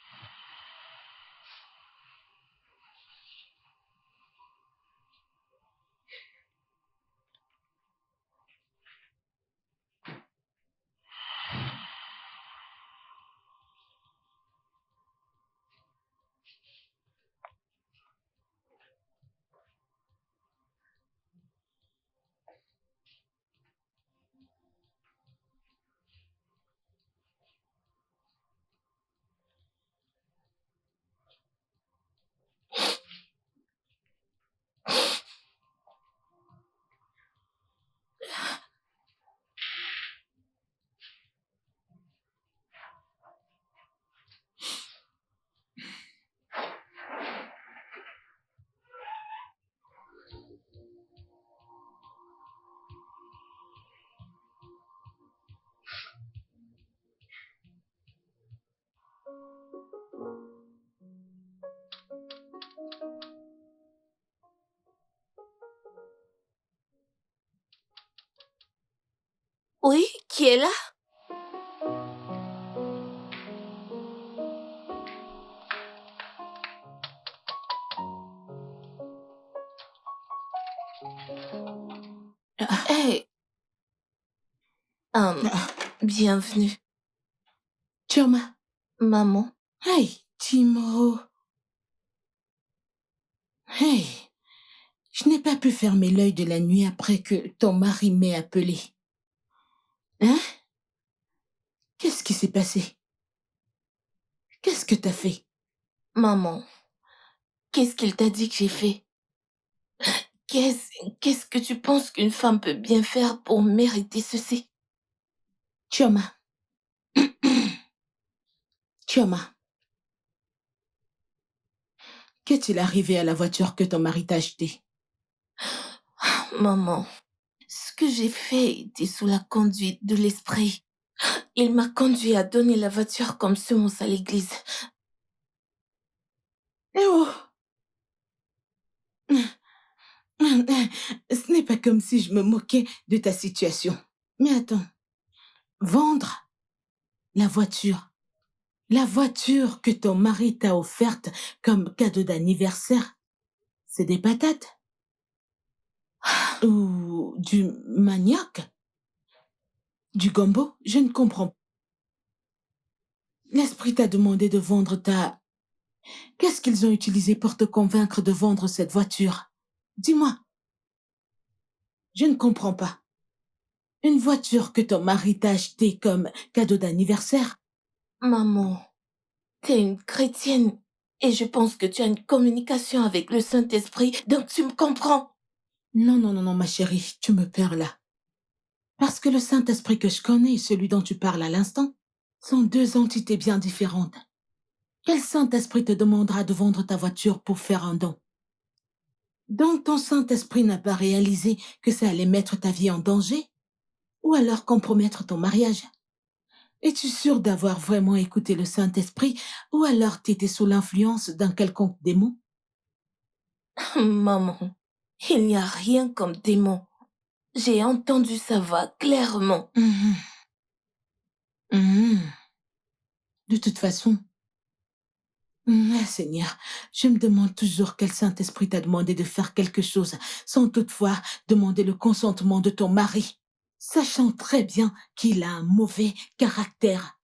Oui, qui est là? Hey. Bienvenue. Chioma. Maman. Hey, Timo. Hey, je n'ai pas pu fermer l'œil de la nuit après que ton mari m'ait appelé. Hein? Qu'est-ce qui s'est passé? Qu'est-ce que t'as fait? Maman, qu'est-ce qu'il t'a dit que j'ai fait? Qu'est-ce que tu penses qu'une femme peut bien faire pour mériter ceci? Chioma. Chioma. Qu'est-il arrivé à la voiture que ton mari t'a achetée? Maman, ce que j'ai fait était sous la conduite de l'esprit. Il m'a conduit à donner la voiture comme semence à l'église. Eh oh! Ce n'est pas comme si je me moquais de ta situation. Mais attends, vendre la voiture La voiture que ton mari t'a offerte comme cadeau d'anniversaire, c'est des patates? Ou du manioc? Du gombo? Je ne comprends pas. L'esprit t'a demandé de vendre ta... Qu'est-ce qu'ils ont utilisé pour te convaincre de vendre cette voiture? Dis-moi, je ne comprends pas. Une voiture que ton mari t'a achetée comme cadeau d'anniversaire? Maman, t'es une chrétienne et je pense que tu as une communication avec le Saint-Esprit, donc tu me comprends. Non, non, non, non, ma chérie, tu me perds là. Parce que le Saint-Esprit que je connais et celui dont tu parles à l'instant sont deux entités bien différentes. Quel Saint-Esprit te demandera de vendre ta voiture pour faire un don? Donc ton Saint-Esprit n'a pas réalisé que ça allait mettre ta vie en danger? Ou alors compromettre ton mariage? Es-tu sûre d'avoir vraiment écouté le Saint-Esprit ou alors t'étais sous l'influence d'un quelconque démon? Maman, il n'y a rien comme démon. J'ai entendu sa voix clairement. Mhm. Mhm. De toute façon, Seigneur, je me demande toujours quel Saint-Esprit t'a demandé de faire quelque chose sans toutefois demander le consentement de ton mari, sachant très bien qu'il a un mauvais caractère.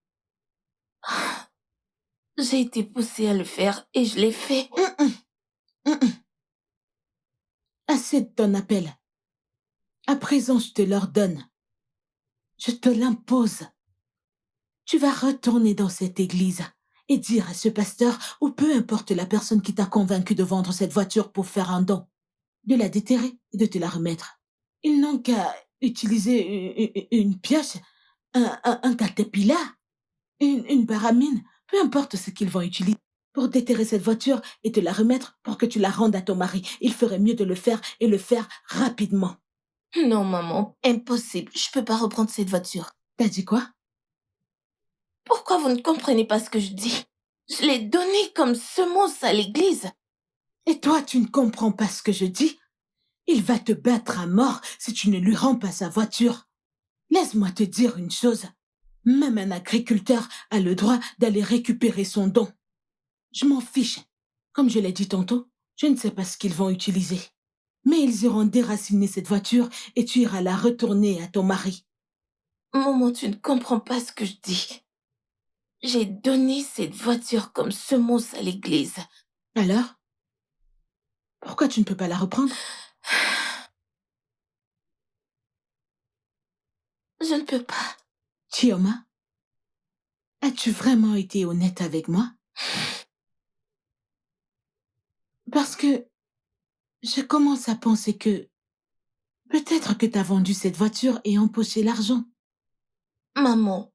J'ai été poussée à le faire et je l'ai fait. Assez de ton appel. À présent, je te l'ordonne. Je te l'impose. Tu vas retourner dans cette église et dire à ce pasteur, ou peu importe la personne qui t'a convaincu de vendre cette voiture pour faire un don, de la déterrer et de te la remettre. Ils n'ont qu'à utiliser une pioche, un caterpillar, une baramine, peu importe ce qu'ils vont utiliser pour déterrer cette voiture et te la remettre pour que tu la rendes à ton mari. Il ferait mieux de le faire et le faire rapidement. Non, maman, impossible. Je peux pas reprendre cette voiture. T'as dit quoi? Pourquoi vous ne comprenez pas ce que je dis? Je l'ai donnée comme semence à l'église. Et toi, tu ne comprends pas ce que je dis? Il va te battre à mort si tu ne lui rends pas sa voiture. Laisse-moi te dire une chose. Même un agriculteur a le droit d'aller récupérer son don. Je m'en fiche. Comme je l'ai dit tantôt, je ne sais pas ce qu'ils vont utiliser. Mais ils iront déraciner cette voiture et tu iras la retourner à ton mari. Maman, tu ne comprends pas ce que je dis. J'ai donné cette voiture comme semence à l'église. Alors? Pourquoi tu ne peux pas la reprendre? Je ne peux pas. Chioma, as-tu vraiment été honnête avec moi? Parce que je commence à penser que peut-être que t'as vendu cette voiture et empoché l'argent. Maman,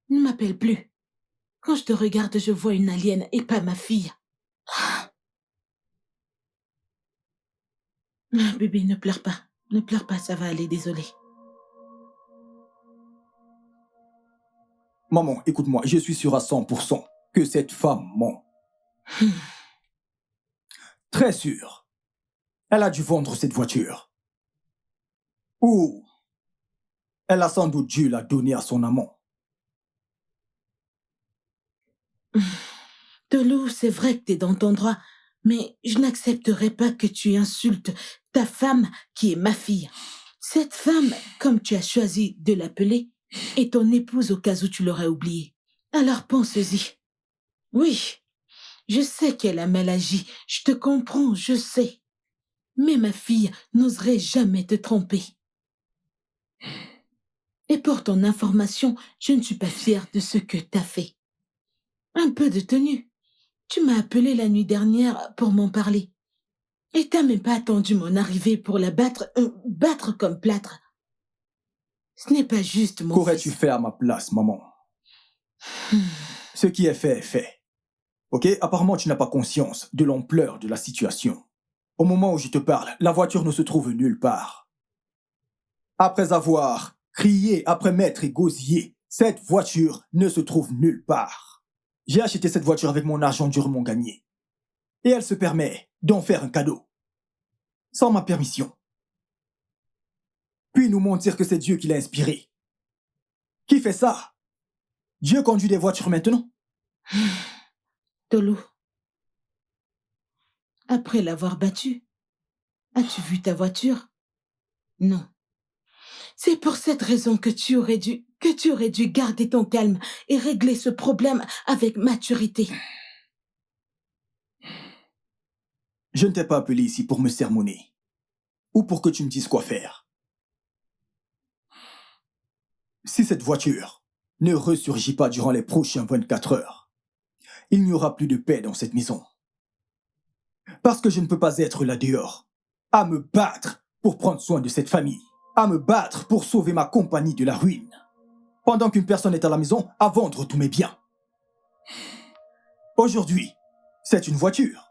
Ne m'appelle plus. Quand je te regarde, je vois une alien et pas ma fille. Bébé, ne pleure pas. Ne pleure pas, ça va aller, désolé. Maman, écoute-moi, je suis sûr à 100% que cette femme ment. Très sûr. Elle a dû vendre cette voiture. Ou elle a sans doute dû la donner à son amant. Tolou, c'est vrai que t'es dans ton droit, mais je n'accepterai pas que tu insultes ta femme qui est ma fille. Cette femme, comme tu as choisi de l'appeler, est ton épouse au cas où tu l'aurais oubliée. Alors pense-y. Oui, je sais qu'elle a mal agi, je te comprends, je sais. Mais ma fille n'oserait jamais te tromper. Et pour ton information, je ne suis pas fière de ce que t'as fait. Un peu de tenue. Tu m'as appelé la nuit dernière pour m'en parler. Et t'as même pas attendu mon arrivée pour la battre, battre comme plâtre. Ce n'est pas juste, mon Qu'aurais-tu fils. fait à ma place, maman? Ce qui est fait est fait. Ok? Apparemment, tu n'as pas conscience de l'ampleur de la situation. Au moment où je te parle, la voiture ne se trouve nulle part. Après avoir crié, après m'être égosillé, cette voiture ne se trouve nulle part. J'ai acheté cette voiture avec mon argent durement gagné. Et elle se permet d'en faire un cadeau. Sans ma permission. Puis nous mentir que c'est Dieu qui l'a inspiré. Qui fait ça? Dieu conduit des voitures maintenant. Tolu, après l'avoir battu, as-tu vu ta voiture? Non. C'est pour cette raison que tu aurais dû garder ton calme et régler ce problème avec maturité. Je ne t'ai pas appelé ici pour me sermonner. Ou pour que tu me dises quoi faire. Si cette voiture ne ressurgit pas durant les prochaines 24 heures, il n'y aura plus de paix dans cette maison. Parce que je ne peux pas être là dehors, à me battre pour prendre soin de cette famille, à me battre pour sauver ma compagnie de la ruine, pendant qu'une personne est à la maison à vendre tous mes biens. Aujourd'hui, c'est une voiture.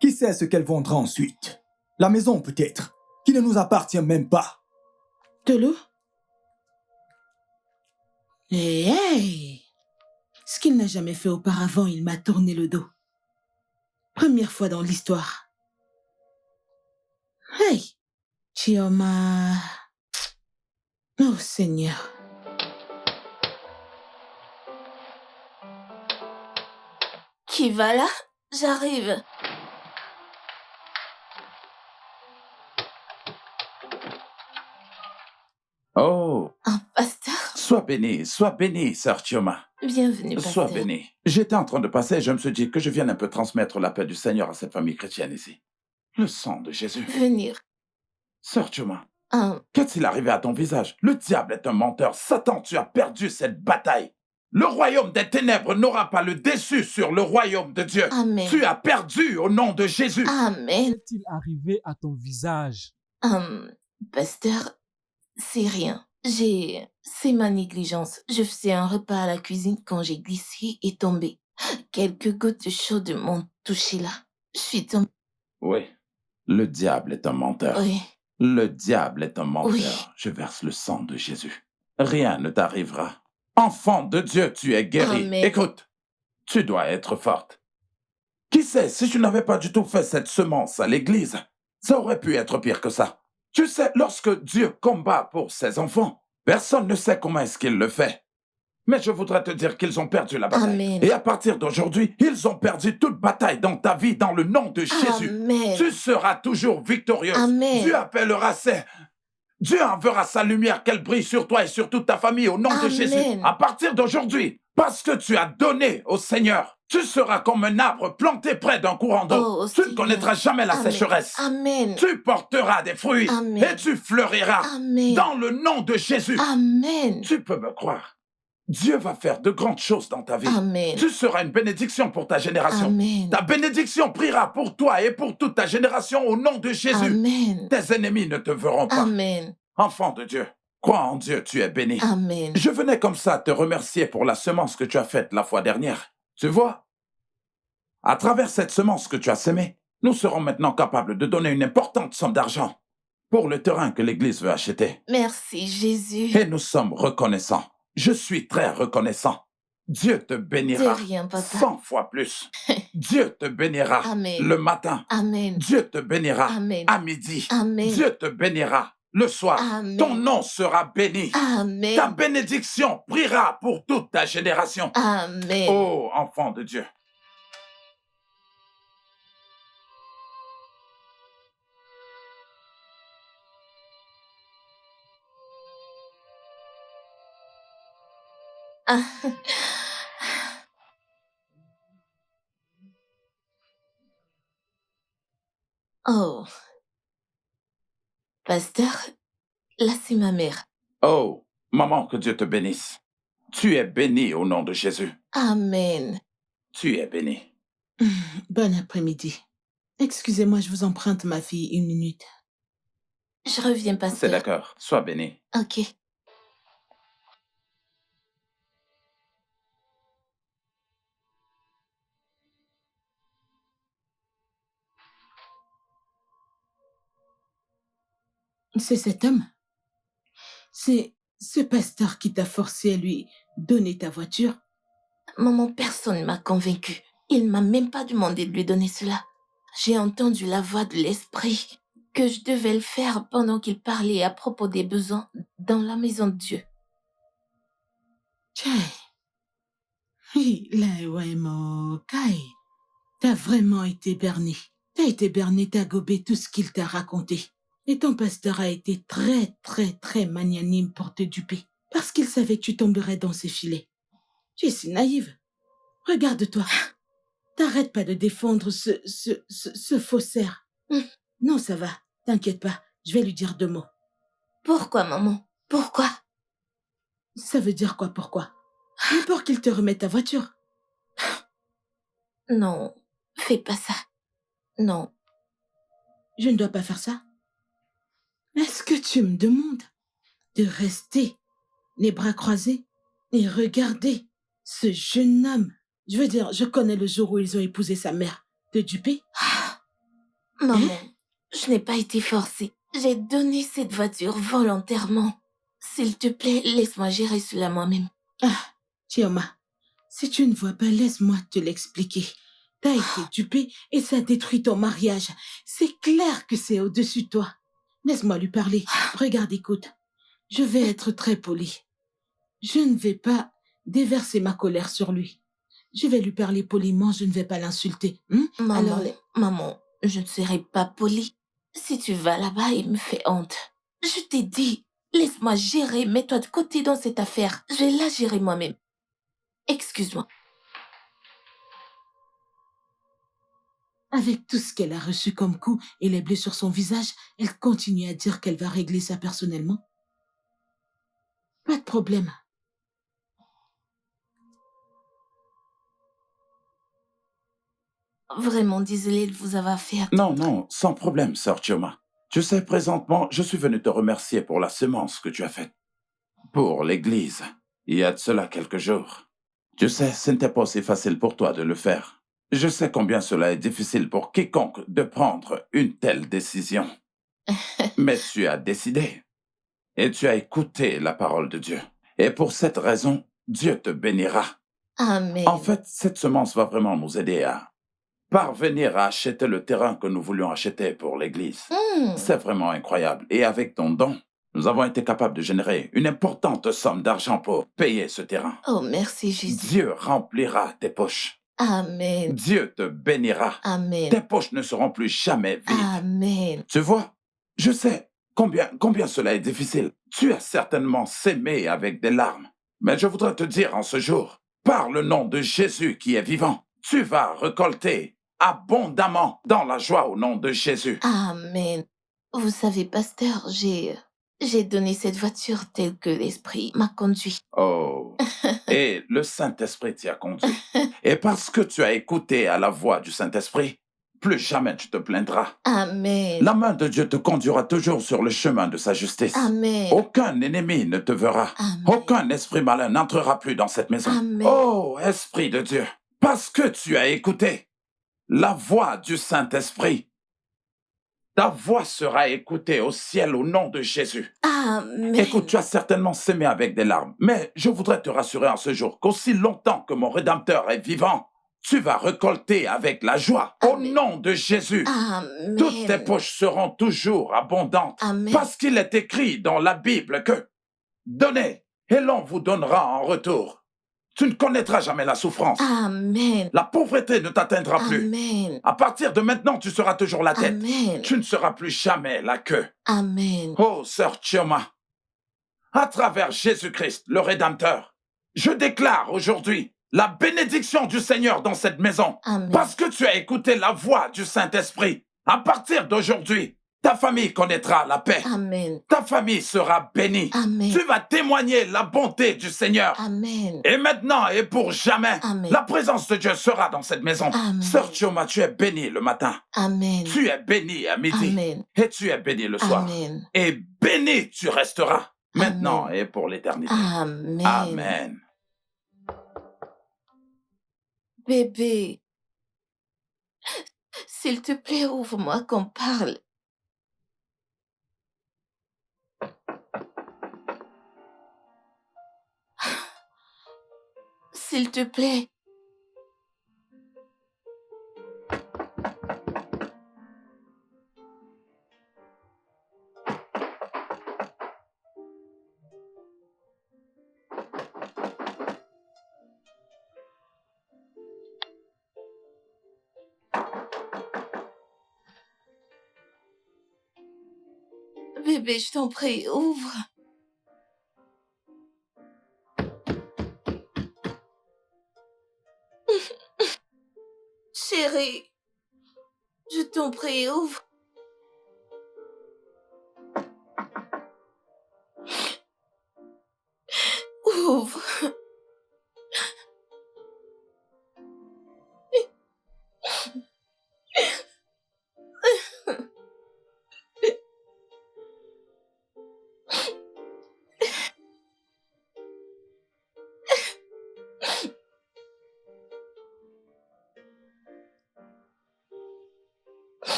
Qui sait ce qu'elle vendra ensuite? La maison peut-être, qui ne nous appartient même pas. Tolu? Hey! Ce qu'il n'a jamais fait auparavant, il m'a tourné le dos. Première fois dans l'histoire. Hey! Chioma... Oh Seigneur. Qui va là? J'arrive. Oh, Un pasteur? sois béni, sœur Chioma. Bienvenue, pasteur. Sois béni. J'étais en train de passer et je me suis dit que je vienne un peu transmettre la paix du Seigneur à cette famille chrétienne ici. Le sang de Jésus. Venir. Sœur Chioma, Un... qu'est-il arrivé à ton visage? Le diable est un menteur. Satan, tu as perdu cette bataille. Le royaume des ténèbres n'aura pas le dessus sur le royaume de Dieu. Amen. Tu as perdu au nom de Jésus. Amen. Qu'est-il arrivé à ton visage? Pasteur, c'est rien. C'est ma négligence. Je faisais un repas à la cuisine quand j'ai glissé et tombé. Quelques gouttes chaudes m'ont touché là. Je suis tombée. Oui, le diable est un menteur. Oui. Le diable est un menteur. Oui. Je verse le sang de Jésus. Rien ne t'arrivera. Enfant de Dieu, tu es guéri. Amen. Écoute, tu dois être forte. Qui sait, si tu n'avais pas du tout fait cette semence à l'église, ça aurait pu être pire que ça. Tu sais, lorsque Dieu combat pour ses enfants, personne ne sait comment est-ce qu'il le fait. Mais je voudrais te dire qu'ils ont perdu la bataille. Amen. Et à partir d'aujourd'hui, ils ont perdu toute bataille dans ta vie dans le nom de Jésus. Amen. Tu seras toujours victorieuse. Amen. Dieu enverra sa lumière qu'elle brille sur toi et sur toute ta famille au nom de Amen. Jésus. À partir d'aujourd'hui, parce que tu as donné au Seigneur, tu seras comme un arbre planté près d'un courant d'eau. Oh, Tu ne Seigneur. connaîtras jamais la Amen. sécheresse. Amen. Tu porteras des fruits Amen. et tu fleuriras Amen. dans le nom de Jésus. Amen. Tu peux me croire. Dieu va faire de grandes choses dans ta vie. Amen. Tu seras une bénédiction pour ta génération. Amen. Ta bénédiction priera pour toi et pour toute ta génération au nom de Jésus. Amen. Tes ennemis ne te verront pas. Amen. Enfant de Dieu, crois en Dieu, tu es béni. Amen. Je venais comme ça te remercier pour la semence que tu as faite la fois dernière. Tu vois, à travers cette semence que tu as semée, nous serons maintenant capables de donner une importante somme d'argent pour le terrain que l'Église veut acheter. Merci, Jésus. Et nous sommes reconnaissants. Je suis très reconnaissant. Dieu te bénira De rien, papa. 100 fois plus. Dieu te bénira Amen. le matin. Amen. Dieu te bénira Amen. à midi. Amen. Dieu te bénira le soir. Amen. Ton nom sera béni. Amen. Ta bénédiction priera pour toute ta génération. Amen. Oh, enfant de Dieu. Ah. Oh. Pasteur, là c'est ma mère. Oh, maman, que Dieu te bénisse. Tu es bénie au nom de Jésus. Amen. Tu es bénie. Bon après-midi. Excusez-moi, je vous emprunte ma fille 1 minute. Je reviens, C'est pasteur. d'accord. Sois bénie. Ok. C'est cet homme? C'est ce pasteur qui t'a forcé à lui donner ta voiture? Maman, personne ne m'a convaincue. Il m'a même pas demandé de lui donner cela. J'ai entendu la voix de l'esprit que je devais le faire pendant qu'il parlait à propos des besoins dans la maison de Dieu. Tiens, Hey, là, ouais, mon Kai, t'as vraiment été berné. T'as été berné, t'as gobé tout ce qu'il t'a raconté. Et ton pasteur a été très, très, très magnanime pour te duper. Parce qu'il savait que tu tomberais dans ses filets. Tu es si naïve. Regarde-toi. T'arrêtes pas de défendre ce faussaire. Non, ça va. T'inquiète pas. Je vais lui dire 2 mots. Pourquoi, maman? Pourquoi? Ça veut dire quoi, pourquoi? Mais pour qu'il te remette ta voiture. Non, fais pas ça. Non. Je ne dois pas faire ça. Est-ce que tu me demandes de rester les bras croisés et regarder ce jeune homme? Je veux dire, je connais le jour où ils ont épousé sa mère. Te duper? Maman, je n'ai pas été forcée. J'ai donné cette voiture volontairement. S'il te plaît, laisse-moi gérer cela moi-même. Ah, Chioma, si tu ne vois pas, laisse-moi te l'expliquer. T'as été dupée et ça détruit ton mariage. C'est clair que c'est au-dessus de toi. Laisse-moi lui parler. Regarde, écoute. Je vais être très polie. Je ne vais pas déverser ma colère sur lui. Je vais lui parler poliment, je ne vais pas l'insulter. Maman, Alors, maman, je ne serai pas polie. Si tu vas là-bas, il me fait honte. Je t'ai dit, laisse-moi gérer, mets-toi de côté dans cette affaire. Je vais la gérer moi-même. Excuse-moi. avec tout ce qu'elle a reçu comme coup et les blés sur son visage, elle continue à dire qu'elle va régler ça personnellement. Pas de problème. Vraiment désolée de vous avoir fait Non, attendre. non, sans problème, sœur Chioma. Tu sais, présentement, je suis venu te remercier pour la semence que tu as faite. Pour l'Église, il y a de cela quelques jours. Tu sais, ce n'était pas aussi facile pour toi de le faire. Je sais combien cela est difficile pour quiconque de prendre une telle décision. Mais tu as décidé. Et tu as écouté la parole de Dieu. Et pour cette raison, Dieu te bénira. Amen. En fait, cette semence va vraiment nous aider à parvenir à acheter le terrain que nous voulions acheter pour l'Église. C'est vraiment incroyable. Et avec ton don, nous avons été capables de générer une importante somme d'argent pour payer ce terrain. Oh, merci Jésus. Dieu remplira tes poches. Amen. Dieu te bénira. Amen. Tes poches ne seront plus jamais vides. Amen. Tu vois, je sais combien cela est difficile. Tu as certainement sémé avec des larmes. Mais je voudrais te dire en ce jour, par le nom de Jésus qui est vivant, tu vas récolter abondamment dans la joie au nom de Jésus. Amen. Vous savez, pasteur, j'ai donné cette voiture telle que l'Esprit m'a conduit. Oh, et le Saint-Esprit t'y a conduit. Et parce que tu as écouté à la voix du Saint-Esprit, plus jamais tu te plaindras. Amen. La main de Dieu te conduira toujours sur le chemin de sa justice. Amen. Aucun ennemi ne te verra. Amen. Aucun esprit malin n'entrera plus dans cette maison. Amen. Oh, Esprit de Dieu, parce que tu as écouté la voix du Saint-Esprit, ta voix sera écoutée au ciel au nom de Jésus. Amen. Écoute, tu as certainement sémé avec des larmes, mais je voudrais te rassurer en ce jour qu'aussi longtemps que mon Rédempteur est vivant, tu vas récolter avec la joie au Amen. nom de Jésus. Amen. Toutes tes poches seront toujours abondantes. Amen. Parce qu'il est écrit dans la Bible que donnez et l'on vous donnera en retour. Tu ne connaîtras jamais la souffrance. Amen. La pauvreté ne t'atteindra plus. Amen. À partir de maintenant, tu seras toujours la tête. Amen. Tu ne seras plus jamais la queue. Amen. Oh, sœur Chioma, à travers Jésus-Christ, le Rédempteur, je déclare aujourd'hui la bénédiction du Seigneur dans cette maison. Amen. Parce que tu as écouté la voix du Saint-Esprit. À partir d'aujourd'hui, ta famille connaîtra la paix. Amen. Ta famille sera bénie. Amen. Tu vas témoigner la bonté du Seigneur. Amen. Et maintenant et pour jamais, Amen. la présence de Dieu sera dans cette maison. Amen. Sœur Chioma, tu es bénie le matin. Amen. Tu es bénie à midi. Amen. Et tu es bénie le soir. Amen. Et béni tu resteras maintenant et pour l'éternité. Amen. Amen. Bébé, s'il te plaît, ouvre-moi qu'on parle. S'il te plaît. bébé, je t'en prie, ouvre. Chérie, je t'en prie, ouvre. Ouvre.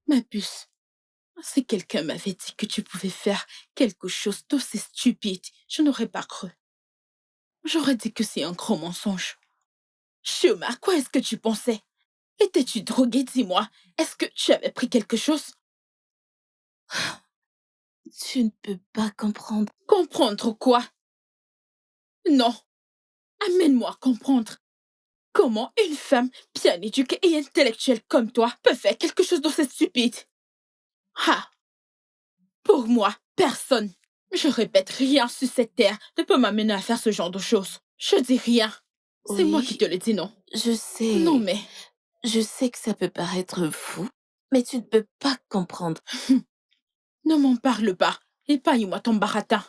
Ma puce, si quelqu'un m'avait dit que tu pouvais faire quelque chose d'aussi stupide, je n'aurais pas cru. J'aurais dit que c'est un gros mensonge. Shioma, à quoi est-ce que tu pensais? Étais-tu droguée, dis-moi? Est-ce que tu avais pris quelque chose? Tu ne peux pas comprendre. Comprendre quoi? Non, amène-moi à comprendre. Comment une femme bien éduquée et intellectuelle comme toi peut faire quelque chose d'aussi stupide? Ah! Pour moi, personne, je répète, rien sur cette terre ne peut m'amener à faire ce genre de choses. Je dis rien. C'est moi Oui, qui te le dis, non? je sais. Non, mais Je sais que ça peut paraître fou, mais tu ne peux pas comprendre. ne m'en parle pas. Épargne-moi ton baratin.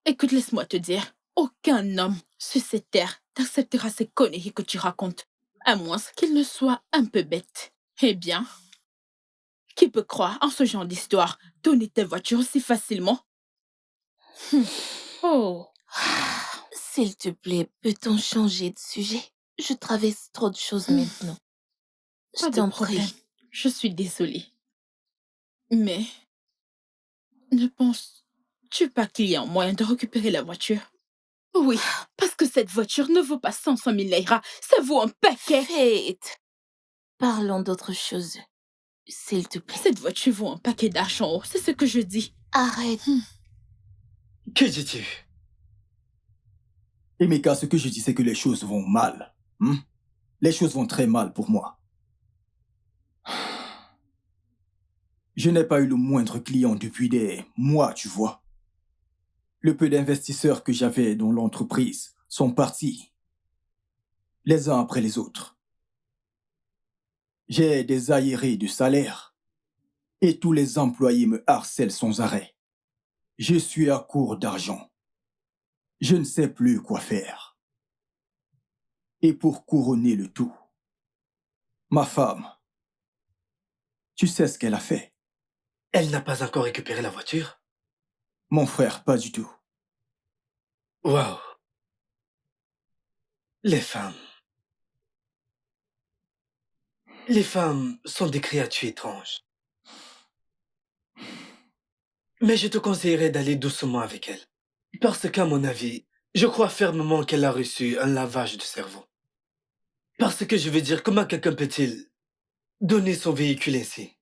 Écoute, laisse-moi te dire, aucun homme sur cette terre n'acceptera ces conneries que tu racontes, à moins qu'il ne soit un peu bête. Eh bien, qui peut croire en ce genre d'histoire? Donner ta voiture si facilement? Oh, S'il te plaît, peut-on changer de sujet? Je traverse trop de choses maintenant. Je pas de t'en problème. prie. Je suis désolée. Mais ne penses-tu pas qu'il y a un moyen de récupérer la voiture? Oui, parce que cette voiture ne vaut pas 500 000 Naira, ça vaut un paquet. Fate, parlons d'autre chose. S'il te plaît. Cette voiture vaut un paquet d'argent, c'est ce que je dis. Arrête. Que dis-tu? Emeka, ce que je dis, c'est que les choses vont mal. Les choses vont très mal pour moi. Je n'ai pas eu le moindre client depuis des mois, tu vois. Le peu d'investisseurs que j'avais dans l'entreprise sont partis, les uns après les autres. J'ai des arriérés de salaire et tous les employés me harcèlent sans arrêt. Je suis à court d'argent. Je ne sais plus quoi faire. Et pour couronner le tout, ma femme, tu sais ce qu'elle a fait? Elle n'a pas encore récupéré la voiture? Mon frère, pas du tout. Waouh! Les femmes. Les femmes sont des créatures étranges. Mais je te conseillerais d'aller doucement avec elles. Parce qu'à mon avis, je crois fermement qu'elle a reçu un lavage de cerveau. Parce que je veux dire, comment quelqu'un peut-il donner son véhicule ainsi?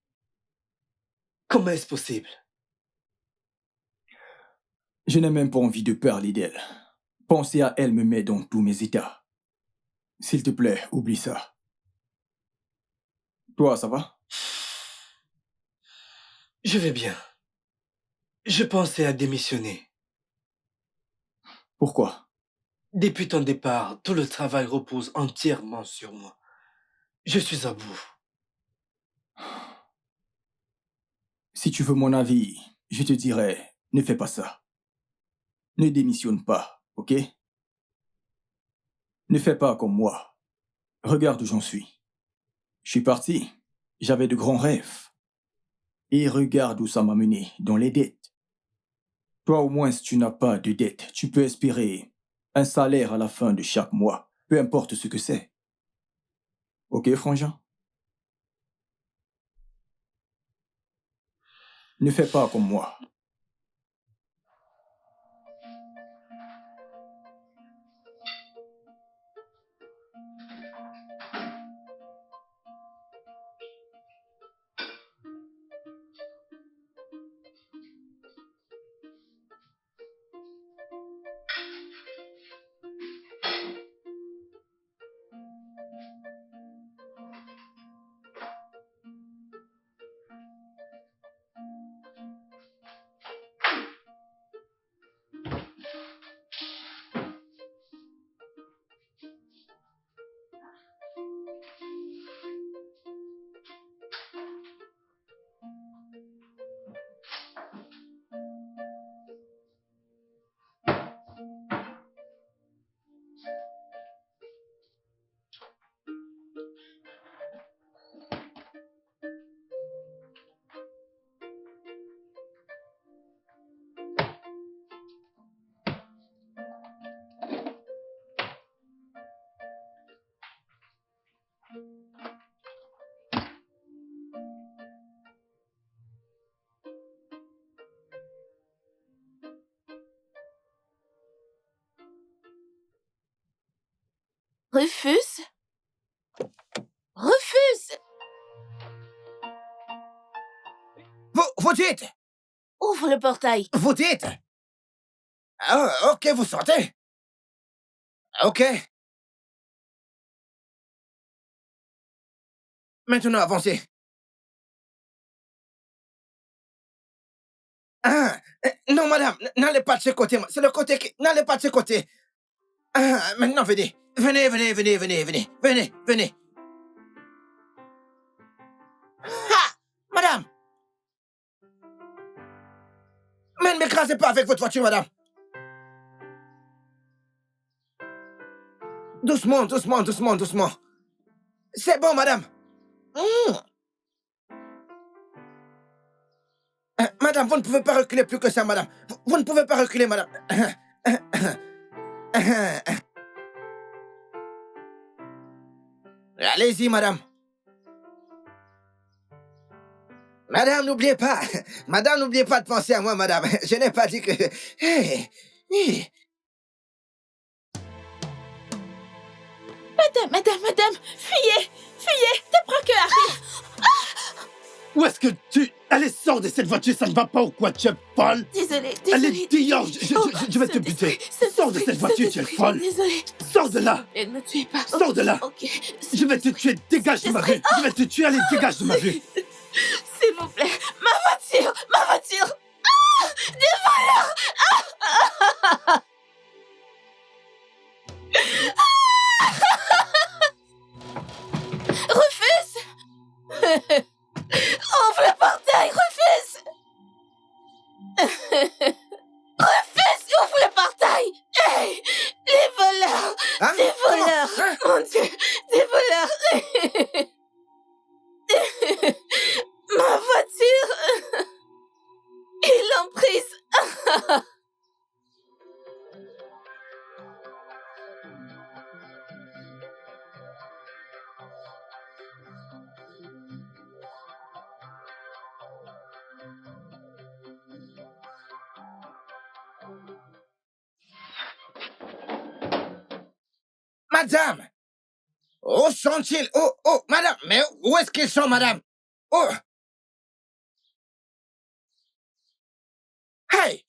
Comment est-ce possible? Je n'ai même pas envie de parler d'elle. Penser à elle me met dans tous mes états. S'il te plaît, oublie ça. Toi, ça va? Je vais bien. Je pensais à démissionner. Pourquoi? Depuis ton départ, tout le travail repose entièrement sur moi. Je suis à bout. Si tu veux mon avis, je te dirais, ne fais pas ça. Ne démissionne pas, ok? Ne fais pas comme moi. Regarde où j'en suis. Je suis parti. J'avais de grands rêves. Et regarde où ça m'a mené, dans les dettes. Toi au moins, si tu n'as pas de dettes, tu peux espérer un salaire à la fin de chaque mois, peu importe ce que c'est. Ok, frangin? Ne fais pas comme moi. Rufus? Rufus! Vous dites? Ouvre le portail. Vous dites? Ah, ok, vous sortez? Ok. Maintenant, avancez. Ah, non, madame, n'allez pas de ce côté. C'est le côté qui... N'allez pas de ce côté. Ah, maintenant, venez. Venez, venez, venez, venez, venez. Venez, venez. Ah, madame. Mais ne m'écrasez pas avec votre voiture, madame. Doucement, doucement, doucement, doucement. C'est bon, madame. Madame, vous ne pouvez pas reculer plus que ça, madame. Vous ne pouvez pas reculer, madame. Allez-y, madame. Madame, n'oubliez pas. Madame, n'oubliez pas de penser à moi, madame. Je n'ai pas dit que... Hey, hey. Madame, fuyez, tes procureurs arrivent. Où est-ce que tu... Allez, sors de cette voiture, ça ne va pas ou quoi? Tu es folle? Désolée. Allez, dehors, je vais te buter. Sors de cette voiture, tu es folle. Désolée. Sors de là. Ne me tuez pas. Sors de là. Ok. Je vais te tuer, dégage de ma vue. Je vais te tuer, allez, dégage de ma vue. S'il vous plaît. Ma voiture. Ah! Des voleurs! Rufus! Ouvre le portail, Rufus! Rufus, ouvre le portail! Hey! Les voleurs! Hein? Des voleurs! Comment? Hein? Mon Dieu! Des voleurs! Ma voiture! Ils l'ont prise! Madame! Où sont-ils? Oh, madame! Mais où est-ce qu'ils sont, madame? Oh! Hey!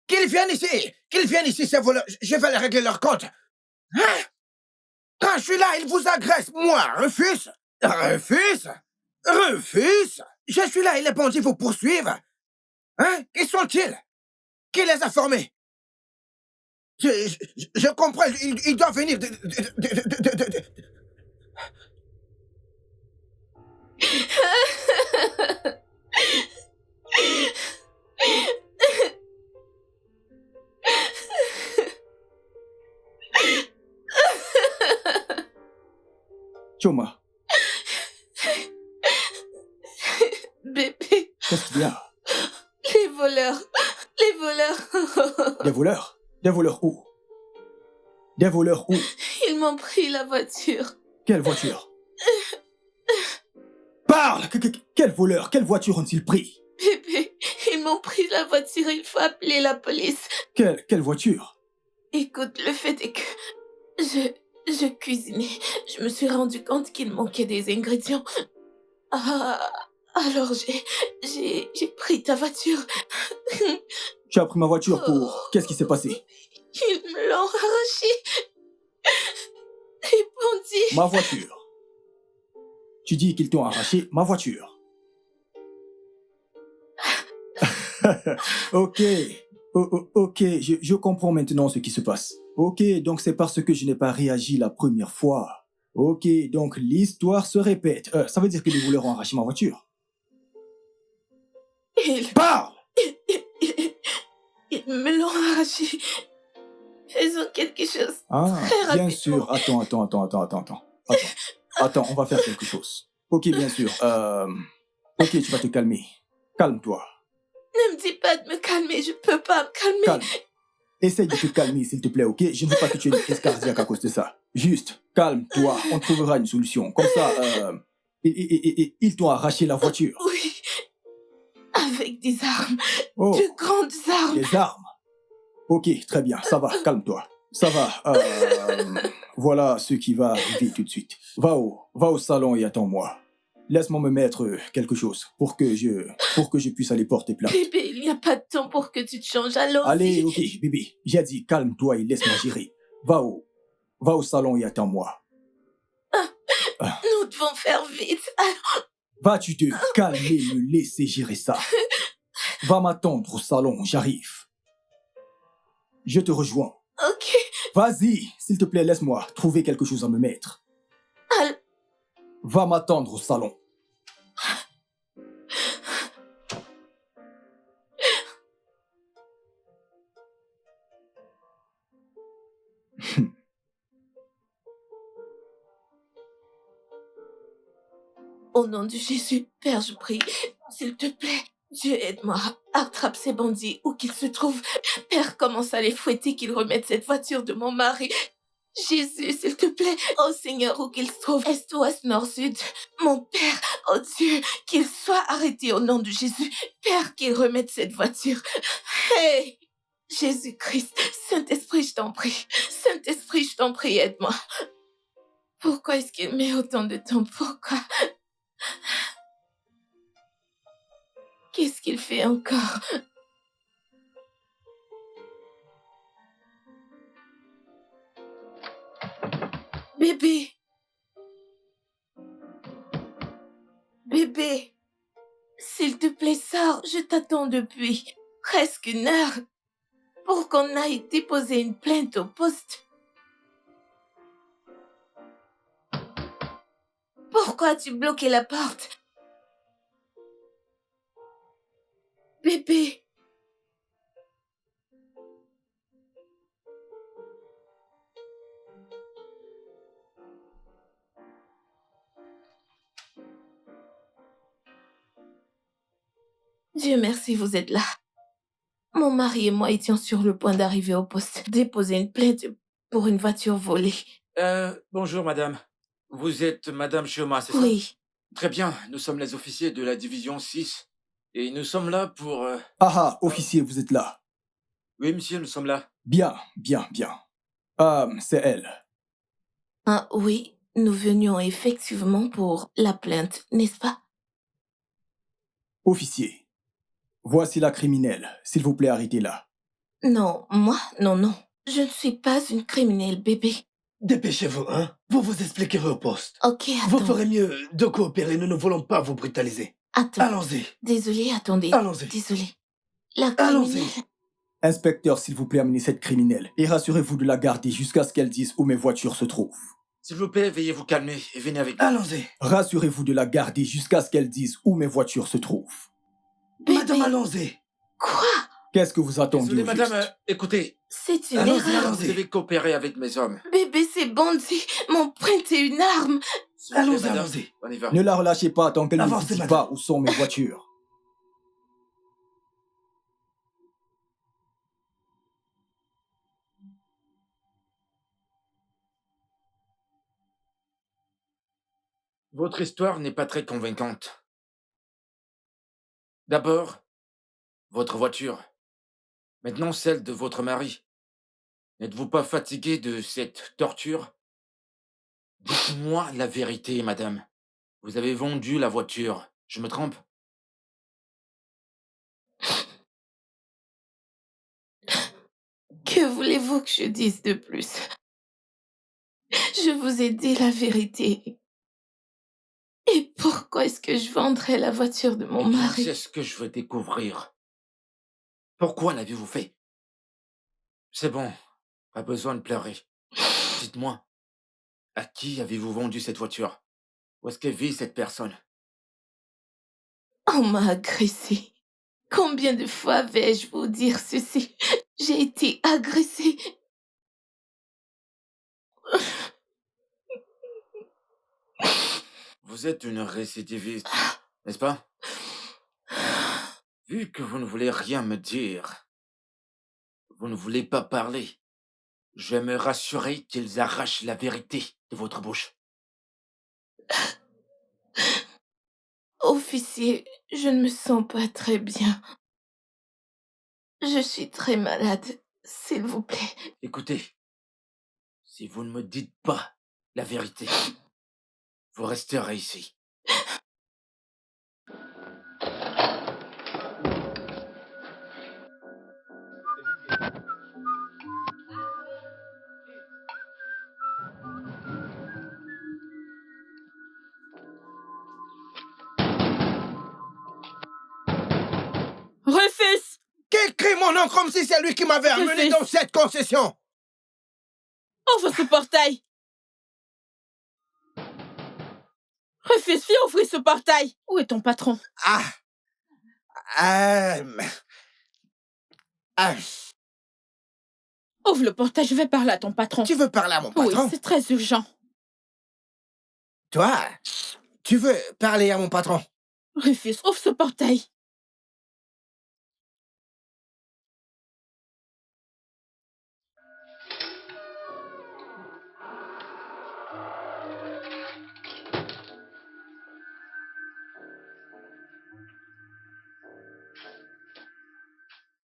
Qu'ils viennent ici! Qu'ils viennent ici, ces voleurs! Je vais leur régler leur compte! Hein? Quand je suis là, ils vous agressent! Moi, Rufus! Rufus! Je suis là et les bandits vous poursuivent! Hein? Qui sont-ils? Qui les a formés? Je comprends, ils doivent venir de... Choma, Bébé, qu'est-ce qu'il y a? les voleurs, les voleurs. Des voleurs? Des voleurs où? Des voleurs où? Ils m'ont pris la voiture. Quelle voiture? Parle! Quel voleur? Quelle voiture ont-ils pris? Bébé, ils m'ont pris la voiture, il faut appeler la police. Quelle voiture? Écoute, le fait est que je cuisinais. Je me suis rendu compte qu'il manquait des ingrédients. Ah, alors j'ai pris ta voiture. Tu as pris ma voiture pour... Qu'est-ce qui s'est passé? Ils me l'ont arrachée. Les bandits. Ma voiture. Tu dis qu'ils t'ont arraché ma voiture. Ok. Ok, je comprends maintenant ce qui se passe. Ok, donc c'est parce que je n'ai pas réagi la première fois. Ok, donc l'histoire se répète. Ça veut dire que les voleurs ont arraché ma voiture. Ils Parle! me l'ont arrachée. Faisons quelque chose. Ah, Très bien rapidement. sûr. Attends, on va faire quelque chose. Ok, bien sûr. Ok, tu vas te calmer. Calme-toi. Ne me dis pas de me calmer, je peux pas me calmer. Calme. Essaye de te calmer, s'il te plaît, ok? Je ne veux pas que tu aies une crise cardiaque à cause de ça. Juste, calme-toi, on trouvera une solution. Comme ça, ils t'ont arraché la voiture. Oui, avec des armes, Oh, de grandes armes. les armes. Ok, très bien, ça va, calme-toi. Ça va, voilà ce qui va arriver tout de suite. Va au salon et attends-moi. Laisse-moi me mettre quelque chose pour que je puisse aller porter plainte. Bébé, il n'y a pas de temps pour que tu te changes, allons-y. Allez, ok, bébé, j'ai dit calme-toi et laisse-moi gérer. Va au salon et attends-moi. Nous devons faire vite. Alors, Vas-tu te calmer et me laisser gérer ça? Va m'attendre au salon, j'arrive. Je te rejoins. ok. Vas-y, s'il te plaît, laisse-moi trouver quelque chose à me mettre. Al- Va m'attendre au salon. Au nom de Jésus, Père, je prie, s'il te plaît, Dieu aide-moi, attrape ces bandits où qu'ils se trouvent. Père, commence à les fouetter, qu'ils remettent cette voiture de mon mari. Jésus, s'il te plaît, oh Seigneur, où qu'il se trouve, est, ouest, nord, sud, mon Père, oh Dieu, qu'il soit arrêté au nom de Jésus. Père, qu'il remette cette voiture. Hey, Jésus-Christ, Saint-Esprit, je t'en prie. Saint-Esprit, je t'en prie, aide-moi. Pourquoi est-ce qu'il met autant de temps? Pourquoi? Qu'est-ce qu'il fait encore? Bébé! Bébé! S'il te plaît, sors, je t'attends depuis presque 1 heure pour qu'on aille déposer une plainte au poste. Pourquoi as-tu bloqué la porte? Bébé! Dieu merci, vous êtes là. Mon mari et moi étions sur le point d'arriver au poste, déposer une plainte pour une voiture volée. Bonjour madame. Vous êtes madame Chioma, c'est ça? Oui, Très bien, nous sommes les officiers de la division 6. Et nous sommes là pour... Ah, officier, vous êtes là. Oui monsieur, nous sommes là. Bien. C'est elle. ah oui, nous venions effectivement pour la plainte, n'est-ce pas? Officier, voici la criminelle. S'il vous plaît, arrêtez-la. Non, moi, non. Je ne suis pas une criminelle, bébé. Dépêchez-vous, hein. Vous vous expliquerez au poste. Ok, Vous attends. ferez mieux de coopérer, nous ne voulons pas vous brutaliser. Attends. Allons-y, Désolée, attendez. allons-y. Désolée. La Allons-y. criminelle... Inspecteur, s'il vous plaît, amenez cette criminelle. Et rassurez-vous de la garder jusqu'à ce qu'elle dise où mes voitures se trouvent. S'il vous plaît, veuillez vous calmer et venez avec nous. Allons-y. Rassurez-vous de la garder jusqu'à ce qu'elle dise où mes voitures se trouvent. Bébé. Madame, allons-y. Quoi? Qu'est-ce que vous attendez Désolé au madame, juste écoutez, C'est une Allons-y, erreur. allons-y. vous devez coopérer avec mes hommes. Bébé, ces bandits m'ont prêté une arme. Allons-y, madame. allons-y. On y va. Ne la relâchez pas tant qu'elle ne vous Avancez, dit madame. pas où sont mes voitures. Votre histoire n'est pas très convaincante. D'abord, votre voiture. Maintenant, celle de votre mari. N'êtes-vous pas fatigué de cette torture? Dites-moi la vérité, madame. Vous avez vendu la voiture. Je me trompe? Que voulez-vous que je dise de plus? Je vous ai dit la vérité. Et pourquoi est-ce que je vendrais la voiture de mon Eh bien, mari? c'est ce que je veux découvrir. Pourquoi l'avez-vous fait? C'est bon, pas besoin de pleurer. Dites-moi, à qui avez-vous vendu cette voiture? Où est-ce que vit cette personne? On m'a agressée. Combien de fois vais-je vous dire ceci? J'ai été agressée. Vous êtes une récidiviste, n'est-ce pas? Vu que vous ne voulez rien me dire, vous ne voulez pas parler, je vais me rassurer qu'ils arrachent la vérité de votre bouche. Officier, je ne me sens pas très bien. Je suis très malade. S'il vous plaît. Écoutez, si vous ne me dites pas la vérité, vous resterez ici. Rufus! Qui crie mon nom comme si c'est lui qui m'avait amené Rufus. dans cette concession? Ouvre ce portail! Rufus, viens ouvrir ce portail! Où est ton patron? Ah. Ouvre le portail, je vais parler à ton patron. Tu veux parler à mon Oui, patron? c'est très urgent. Toi, tu veux parler à mon patron? Rufus, ouvre ce portail.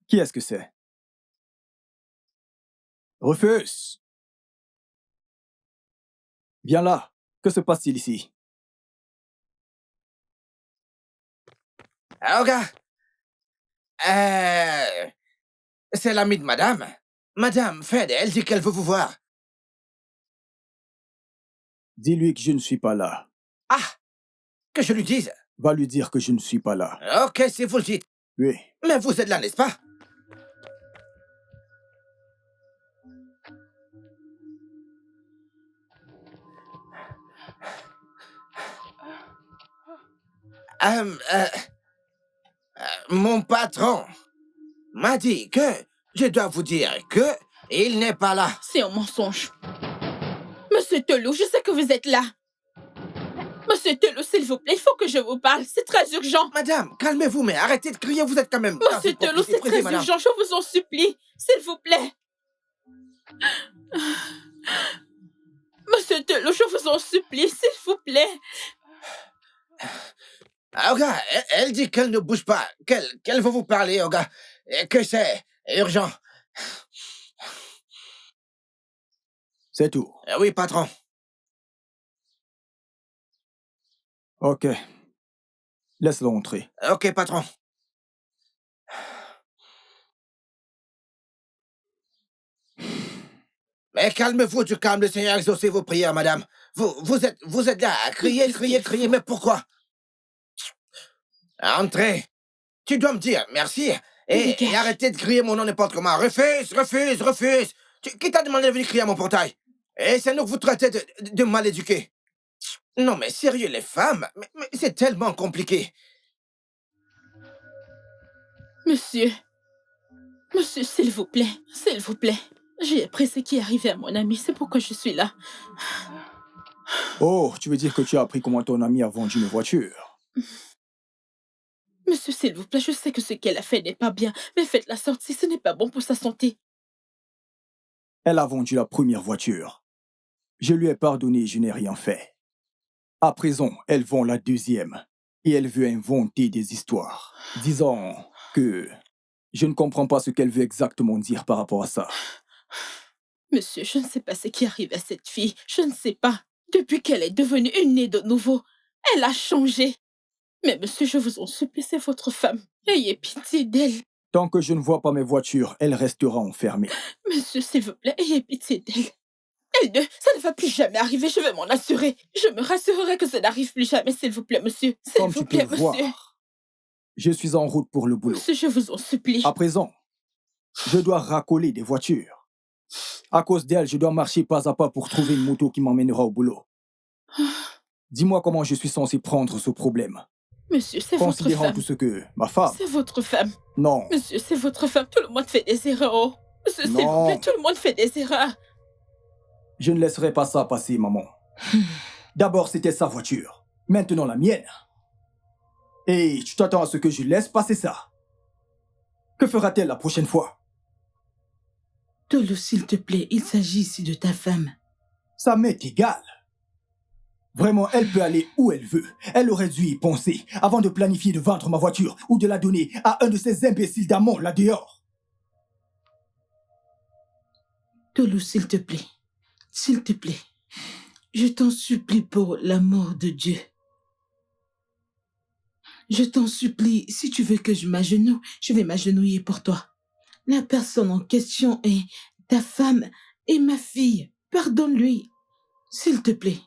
Qui est-ce que c'est? Rufus! Viens là. Que se passe-t-il ici? Alors, gars, c'est l'ami de madame. Madame Fed, elle dit qu'elle veut vous voir. Dis-lui que je ne suis pas là. Ah, que je lui dise. Va lui dire que je ne suis pas là. Ok, si vous le dites. Oui. Mais vous êtes là, n'est-ce pas? Mon patron m'a dit que je dois vous dire que il n'est pas là. C'est un mensonge. Monsieur Telou, je sais que vous êtes là. Monsieur Telou, s'il vous plaît, il faut que je vous parle. C'est très urgent. Madame, calmez-vous, mais arrêtez de crier, vous êtes quand même... Monsieur Telou, c'est très urgent, je vous en supplie. S'il vous plaît. Monsieur Telou, je vous en supplie, s'il vous plaît. Oga, elle dit qu'elle ne bouge pas, qu'elle veut vous parler, Oga, et que c'est urgent. C'est tout. Oui, patron. Ok. Laisse-le entrer. Ok, patron. Mais calmez-vous, du calme, le Seigneur a exaucé vos prières, madame. Vous êtes là à crier, mais pourquoi? Entrez. Tu dois me dire merci et arrêtez de crier mon nom n'importe comment. Refuse. Qui t'a demandé de venir crier à mon portail? Et c'est nous que vous traitez de mal éduqués. Non, mais sérieux, les femmes, mais c'est tellement compliqué. Monsieur, s'il vous plaît. J'ai appris ce qui est arrivé à mon ami, c'est pourquoi je suis là. Oh, tu veux dire que tu as appris comment ton ami a vendu une voiture? Monsieur, s'il vous plaît, je sais que ce qu'elle a fait n'est pas bien, mais faites-la sortir, ce n'est pas bon pour sa santé. Elle a vendu la première voiture. Je lui ai pardonné, je n'ai rien fait. À présent, elle vend la deuxième. Et elle veut inventer des histoires. Disons que je ne comprends pas ce qu'elle veut exactement dire par rapport à ça. Monsieur, je ne sais pas ce qui arrive à cette fille. Je ne sais pas. Depuis qu'elle est devenue une née de nouveau, elle a changé. Mais monsieur, je vous en supplie, c'est votre femme. Ayez pitié d'elle. Tant que je ne vois pas mes voitures, elle restera enfermée. Monsieur, s'il vous plaît, ayez pitié d'elle. Ça ne va plus jamais arriver, je vais m'en assurer. Je me rassurerai que ça n'arrive plus jamais, s'il vous plaît, monsieur. S'il Comme vous tu plaît, peux monsieur. voir, je suis en route pour le boulot. Monsieur, je vous en supplie. À présent, je dois racoler des voitures. À cause d'elle, je dois marcher pas à pas pour trouver une moto qui m'emmènera au boulot. Dis-moi comment je suis censé prendre ce problème. Monsieur, c'est votre Considérant femme. tout ce que ma femme... C'est votre femme. Non, Monsieur, c'est votre femme. Tout le monde fait des erreurs. Oh. Monsieur, s'il vous Non. plaît, tout le monde fait des erreurs. je ne laisserai pas ça passer, maman. D'abord, c'était sa voiture. Maintenant, la mienne. Et tu t'attends à ce que je laisse passer ça. Que fera-t-elle la prochaine fois? Tolo, s'il te plaît, il s'agit ici de ta femme. Ça m'est égal. Vraiment, elle peut aller où elle veut. Elle aurait dû y penser avant de planifier de vendre ma voiture ou de la donner à un de ces imbéciles d'amants là dehors. Tolo, s'il te plaît. S'il te plaît. Je t'en supplie pour l'amour de Dieu. Je t'en supplie, si tu veux que je m'agenouille, je vais m'agenouiller pour toi. La personne en question est ta femme et ma fille. Pardonne-lui, s'il te plaît.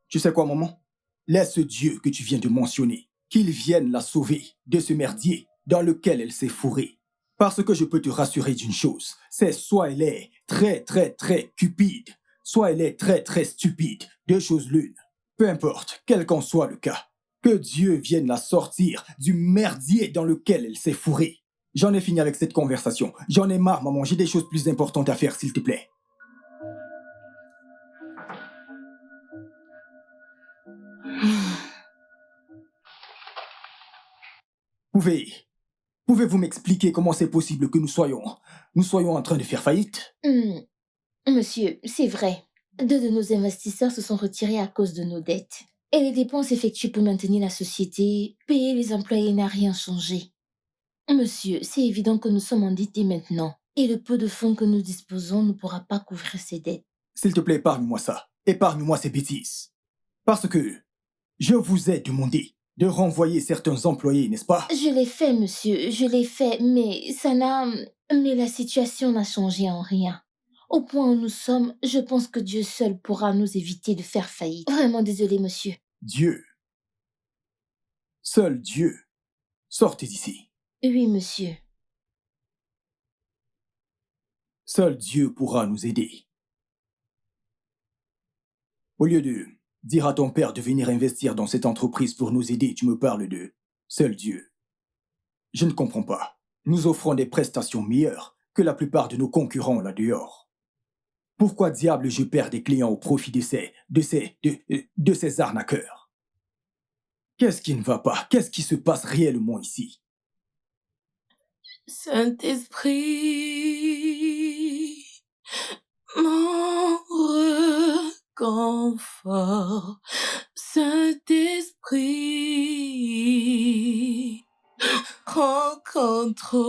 Tu sais quoi, maman? Laisse ce Dieu que tu viens de mentionner, qu'il vienne la sauver de ce merdier dans lequel elle s'est fourrée. Parce que je peux te rassurer d'une chose, c'est soit elle est très très très cupide, soit elle est très très stupide, deux choses l'une. Peu importe, quel qu'en soit le cas, que Dieu vienne la sortir du merdier dans lequel elle s'est fourrée. J'en ai fini avec cette conversation. J'en ai marre, maman, j'ai des choses plus importantes à faire, s'il te plaît. Pouvez-vous m'expliquer comment c'est possible que nous soyons en train de faire faillite? Monsieur, c'est vrai. 2 de nos investisseurs se sont retirés à cause de nos dettes. Et les dépenses effectuées pour maintenir la société, payer les employés n'a rien changé. Monsieur, c'est évident que nous sommes endettés maintenant. Et le peu de fonds que nous disposons ne pourra pas couvrir ces dettes. S'il te plaît, épargne-moi ça. Épargne-moi ces bêtises. Parce que je vous ai demandé de renvoyer certains employés, n'est-ce pas? Je l'ai fait, monsieur, je l'ai fait, mais mais la situation n'a changé en rien. Au point où nous sommes, je pense que Dieu seul pourra nous éviter de faire faillite. Vraiment désolé, monsieur. Dieu. Seul Dieu. Sortez d'ici. Oui, monsieur. Seul Dieu pourra nous aider. Au lieu de dire à ton père de venir investir dans cette entreprise pour nous aider, tu me parles de seul Dieu. Je ne comprends pas. Nous offrons des prestations meilleures que la plupart de nos concurrents là dehors. Pourquoi diable je perds des clients au profit de ces arnaqueurs? Qu'est-ce qui ne va pas? Qu'est-ce qui se passe réellement ici? Saint-Esprit, mon réconfort. Saint-Esprit, prends contrôle.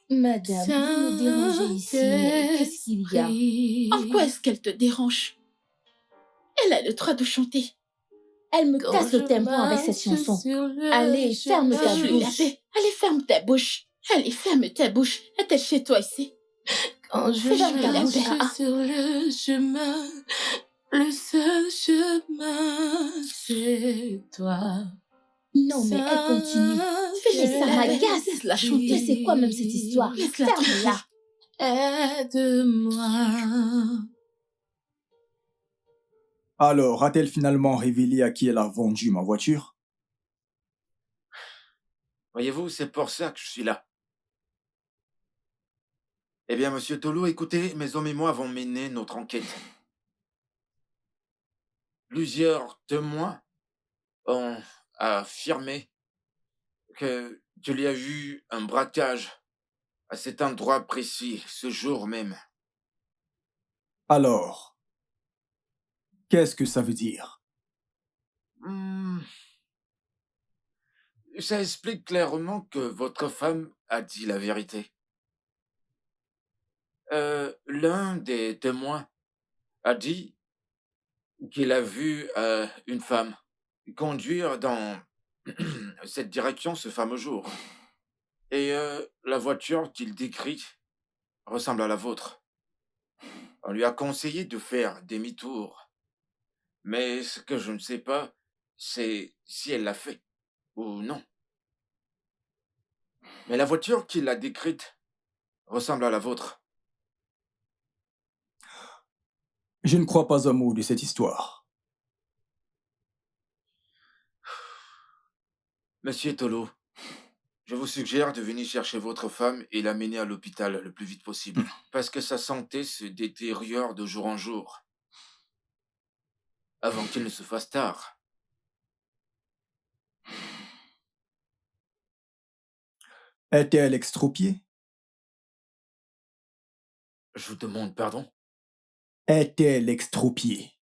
Madame, vous me dérangez ici, mais qu'est-ce qu'il y a? En quoi est-ce qu'elle te dérange? Elle a le droit de chanter. Elle me casse le tempo avec cette chanson. Allez, ferme ta bouche. Allez, ferme ta bouche. Allez, ferme ta bouche. Est-elle chez toi ici? Quand je Ferme ta bouche. marche sur le chemin, le seul chemin, c'est toi. Non, mais elle continue. Mais ça m'agace. Laisse-la chanter. Mais c'est quoi même cette histoire? Laisse-la Ferme-la. Aide-moi. Alors, a-t-elle finalement révélé à qui elle a vendu ma voiture? Voyez-vous, c'est pour ça que je suis là. Eh bien, monsieur Tolo, écoutez, mes hommes et moi avons mené notre enquête. Plusieurs témoins ont affirmé qu'il y a eu un braquage à cet endroit précis, ce jour même. Alors, qu'est-ce que ça veut dire? Hmm, Ça explique clairement que votre femme a dit la vérité. L'un des témoins a dit qu'il a vu une femme conduire dans cette direction ce fameux jour. Et la voiture qu'il décrit ressemble à la vôtre. On lui a conseillé de faire demi-tour. Mais ce que je ne sais pas, c'est si elle l'a fait ou non. Mais la voiture qu'il a décrite ressemble à la vôtre. Je ne crois pas un mot de cette histoire. Monsieur Tolo, je vous suggère de venir chercher votre femme et l'amener à l'hôpital le plus vite possible, parce que sa santé se détériore de jour en jour, avant qu'il ne se fasse tard. Est-elle extropiée? Je vous demande pardon? Est-elle extropiée?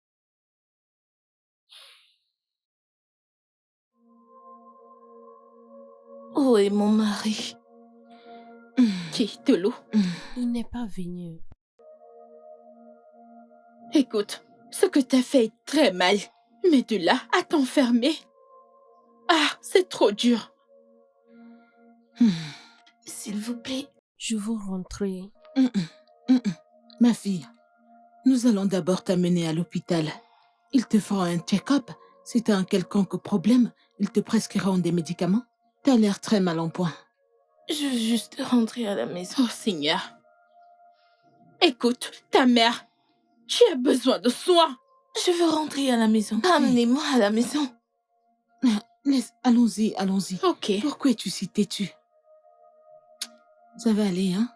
Où est mon mari? Qui, Tolo? Il n'est pas venu. Écoute, ce que t'as fait est très mal. Mais de là à t'enfermer... Ah, c'est trop dur. S'il vous plaît. Je veux rentrer. Ma fille, nous allons d'abord t'amener à l'hôpital. Ils te feront un check-up. Si tu as un quelconque problème, ils te prescriront des médicaments. Tu as l'air très mal en point. Je veux juste rentrer à la maison. Oh, Seigneur. Écoute, ta mère, tu as besoin de soins. Je veux rentrer à la maison. Amenez-moi à la maison. Allons-y, allons-y. Ok. Pourquoi es-tu si têtu? Ça va aller, hein?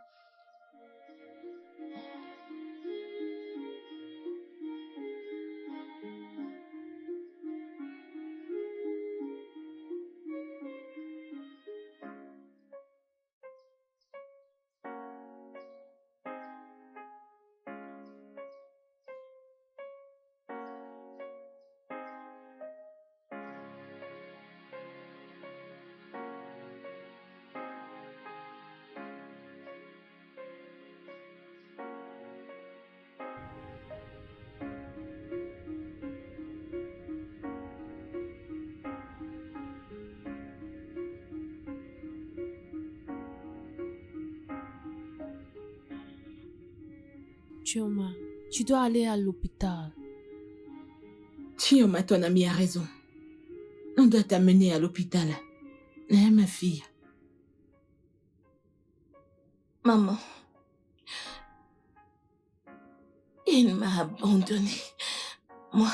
Chioma, tu dois aller à l'hôpital. Chioma, ton ami a raison. On doit t'amener à l'hôpital. Hein, ma fille? Maman. Il m'a abandonnée. Moi,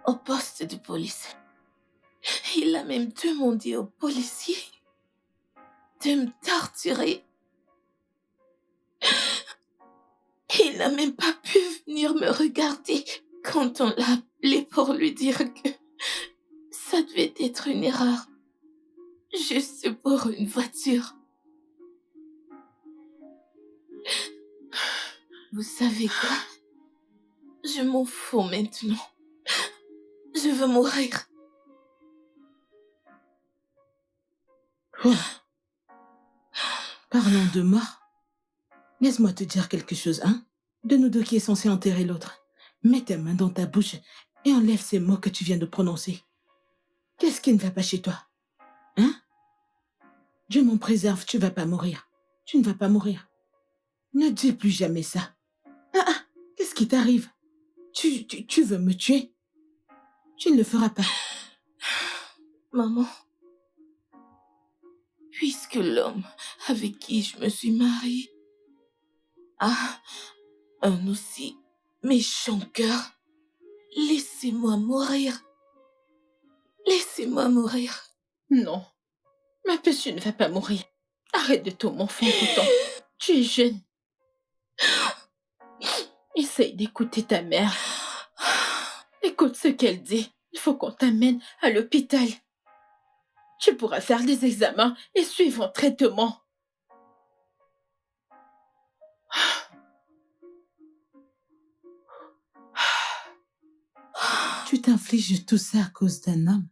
au poste de police. Il a même demandé aux policiers de me torturer. Il n'a même pas pu venir me regarder quand on l'a appelé pour lui dire que ça devait être une erreur. Juste pour une voiture. Vous savez quoi? Je m'en fous maintenant. Je veux mourir. Oh. Parlons de mort. Laisse-moi te dire quelque chose, hein? De nous deux qui est censé enterrer l'autre. Mets ta main dans ta bouche et enlève ces mots que tu viens de prononcer. Qu'est-ce qui ne va pas chez toi? Hein? Dieu m'en préserve, tu vas pas mourir. Tu ne vas pas mourir. Ne dis plus jamais ça. Ah, qu'est-ce qui t'arrive? Tu veux me tuer? Tu ne le feras pas. Maman, puisque l'homme avec qui je me suis mariée a un aussi méchant cœur, laissez-moi mourir. Laissez-moi mourir. Non, ma puce, tu ne vas pas mourir. Arrête de tout m'enfant autant. Tu es jeune. Essaye d'écouter ta mère. Écoute ce qu'elle dit. Il faut qu'on t'amène à l'hôpital. Tu pourras faire des examens et suivre un traitement. Tu t'infliges tout ça à cause d'un homme.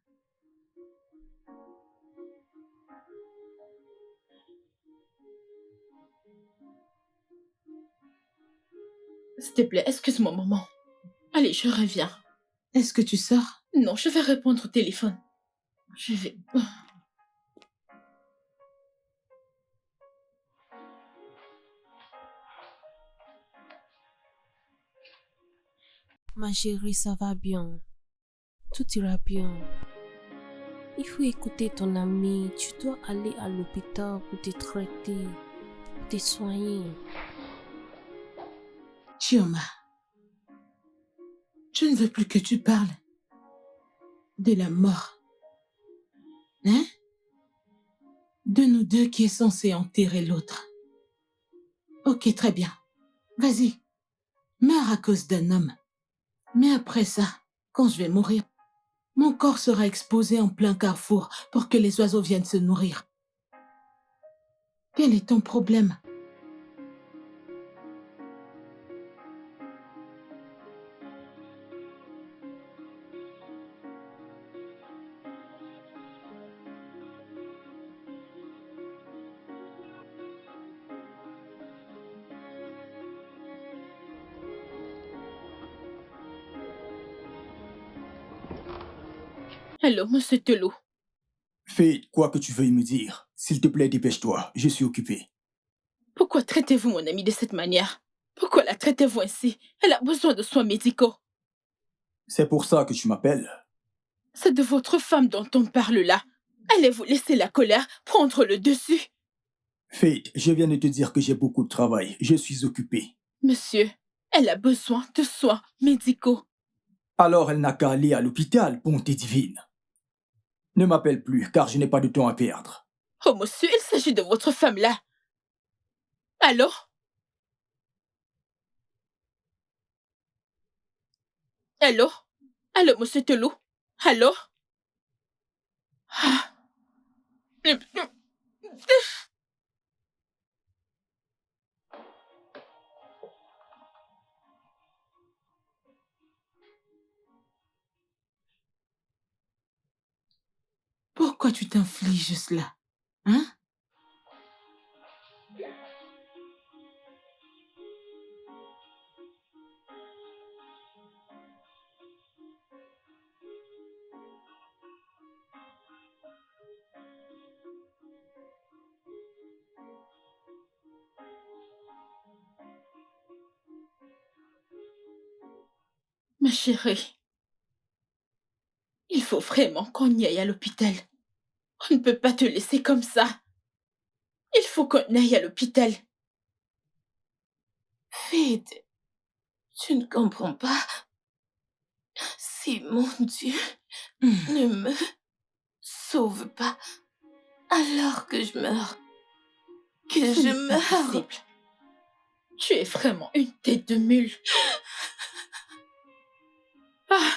S'il te plaît, excuse-moi, maman. Allez, je reviens. Est-ce que tu sors? Non, je vais répondre au téléphone. Je vais... Ma chérie, ça va bien. Tout ira bien. Il faut écouter ton ami. Tu dois aller à l'hôpital pour te traiter, pour te soigner. Chioma, je ne veux plus que tu parles de la mort. Hein? De nous deux qui est censé enterrer l'autre. Ok, très bien. Vas-y, meurs à cause d'un homme. Mais après ça, quand je vais mourir, mon corps sera exposé en plein carrefour pour que les oiseaux viennent se nourrir. Quel est ton problème? Allô, monsieur Telou. Fais quoi que tu veuilles me dire. S'il te plaît, dépêche-toi. Je suis occupé. Pourquoi traitez-vous mon amie de cette manière? Pourquoi la traitez-vous ainsi? Elle a besoin de soins médicaux. C'est pour ça que tu m'appelles. C'est de votre femme dont on parle là. Allez-vous laisser la colère prendre le dessus? Faith, je viens de te dire que j'ai beaucoup de travail. Je suis occupé. Monsieur, elle a besoin de soins médicaux. Alors elle n'a qu'à aller à l'hôpital, bonté divine. Ne m'appelle plus, car je n'ai pas de temps à perdre. Oh monsieur, il s'agit de votre femme là. Allô? Allô? Allô, monsieur Telou? Allô? Ah. Pourquoi tu t'infliges cela? Hein? Ma chérie, il faut vraiment qu'on y aille à l'hôpital. On ne peut pas te laisser comme ça. Il faut qu'on aille à l'hôpital. Faith, tu ne comprends pas. Si mon Dieu ne me sauve pas, alors que je meurs. Que Ce je n'est pas meurs. possible. Tu es vraiment une tête de mule. Ah!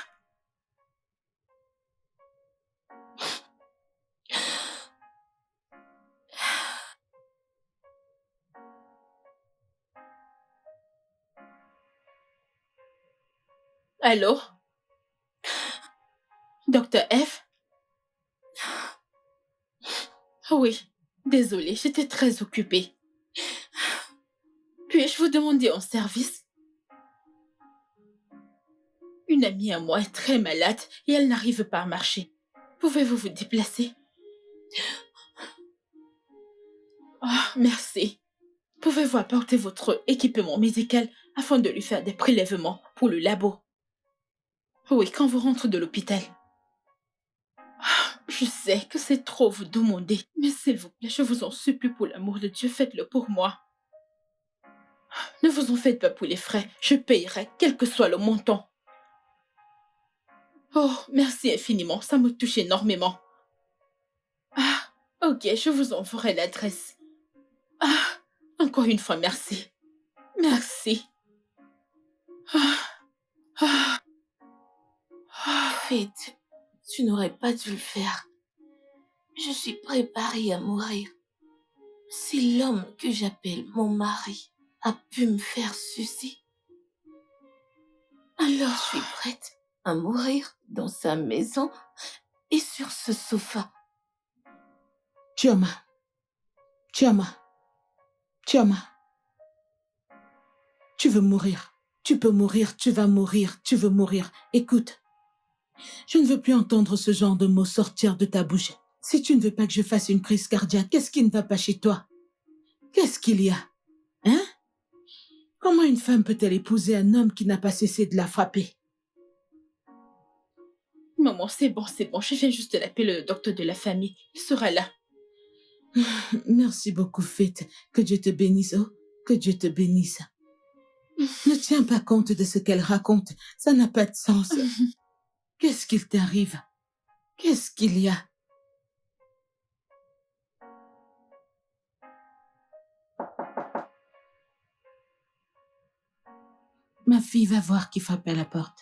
Allô? Docteur F? Oui, désolée, j'étais très occupée. Puis-je vous demander un service? Une amie à moi est très malade et elle n'arrive pas à marcher. Pouvez-vous vous déplacer? Oh, merci. Pouvez-vous apporter votre équipement médical afin de lui faire des prélèvements pour le labo? Oui, quand vous rentrez de l'hôpital. Je sais que c'est trop vous demander, mais s'il vous plaît, je vous en supplie pour l'amour de Dieu, faites-le pour moi. Ne vous en faites pas pour les frais, je payerai, quel que soit le montant. Oh, merci infiniment, ça me touche énormément. Ah, ok, je vous enverrai l'adresse. Ah, encore une fois, merci. Merci. Ah, ah, ah. Faith, tu n'aurais pas dû le faire. Je suis préparée à mourir. Si l'homme que j'appelle mon mari a pu me faire ceci, alors je suis prête à mourir dans sa maison et sur ce sofa. Chioma. Chioma. Chioma. Tu veux mourir. Tu peux mourir, tu vas mourir, tu veux mourir. Écoute, je ne veux plus entendre ce genre de mots sortir de ta bouche. Si tu ne veux pas que je fasse une crise cardiaque, qu'est-ce qui ne va pas chez toi? Qu'est-ce qu'il y a? Hein? Comment une femme peut-elle épouser un homme qui n'a pas cessé de la frapper? Maman, c'est bon. Je viens juste d'appeler le docteur de la famille. Il sera là. Merci beaucoup, Faith. Que Dieu te bénisse, oh. Que Dieu te bénisse. Ne tiens pas compte de ce qu'elle raconte. Ça n'a pas de sens. Qu'est-ce qu'il t'arrive? Qu'est-ce qu'il y a? Ma fille va voir qui frappe à la porte.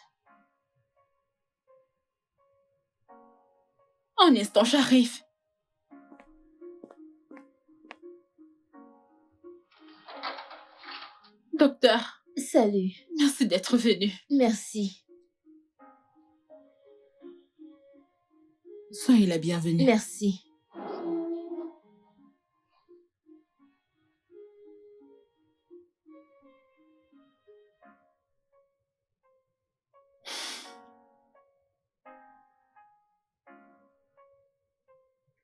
Un instant, j'arrive. Docteur, Salut. merci d'être venu. Merci. Soyez la bienvenue. Merci.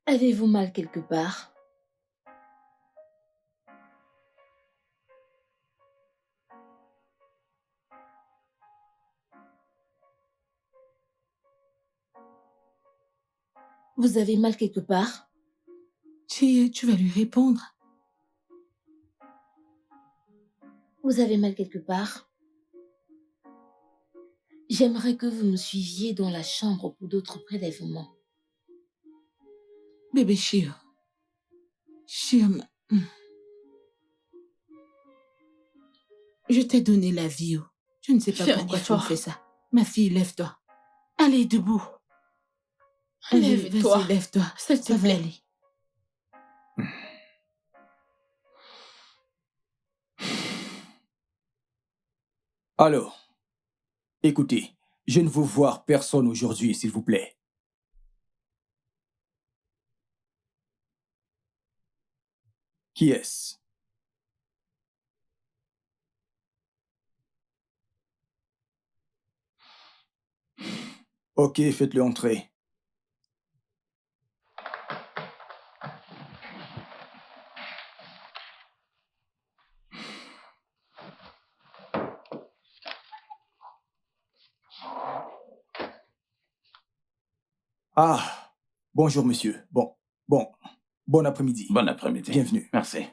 Avez-vous mal quelque part? Vous avez mal quelque part? Tu vas lui répondre. Vous avez mal quelque part? J'aimerais que vous me suiviez dans la chambre pour d'autres prélèvements. Bébé Chio. Chio, je t'ai donné la vie. Je ne sais pas pourquoi tu me fais ça. Ma fille, lève-toi. Allez, debout. Allez, Lève-toi. vas-y, lève-toi. S'il te Ça va plaît. aller. Alors, écoutez, je ne veux voir personne aujourd'hui, s'il vous plaît. Qui est-ce? Ok, faites-le entrer. Ah, bonjour monsieur. Bon après-midi. Bon après-midi. Bienvenue. Merci.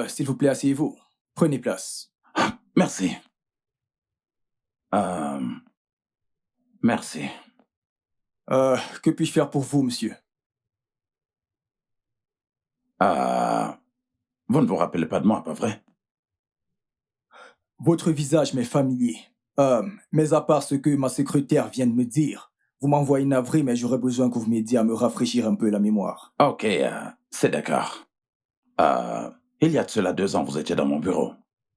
S'il vous plaît, asseyez-vous. Prenez place. Merci. Merci. Que puis-je faire pour vous, monsieur? Vous ne vous rappelez pas de moi, pas vrai? Votre visage m'est familier. Mais à part ce que ma secrétaire vient de me dire, vous m'envoyez navré, mais j'aurais besoin que vous m'aidiez à me rafraîchir un peu la mémoire. Ok, c'est d'accord. Il y a de cela 2 ans, vous étiez dans mon bureau,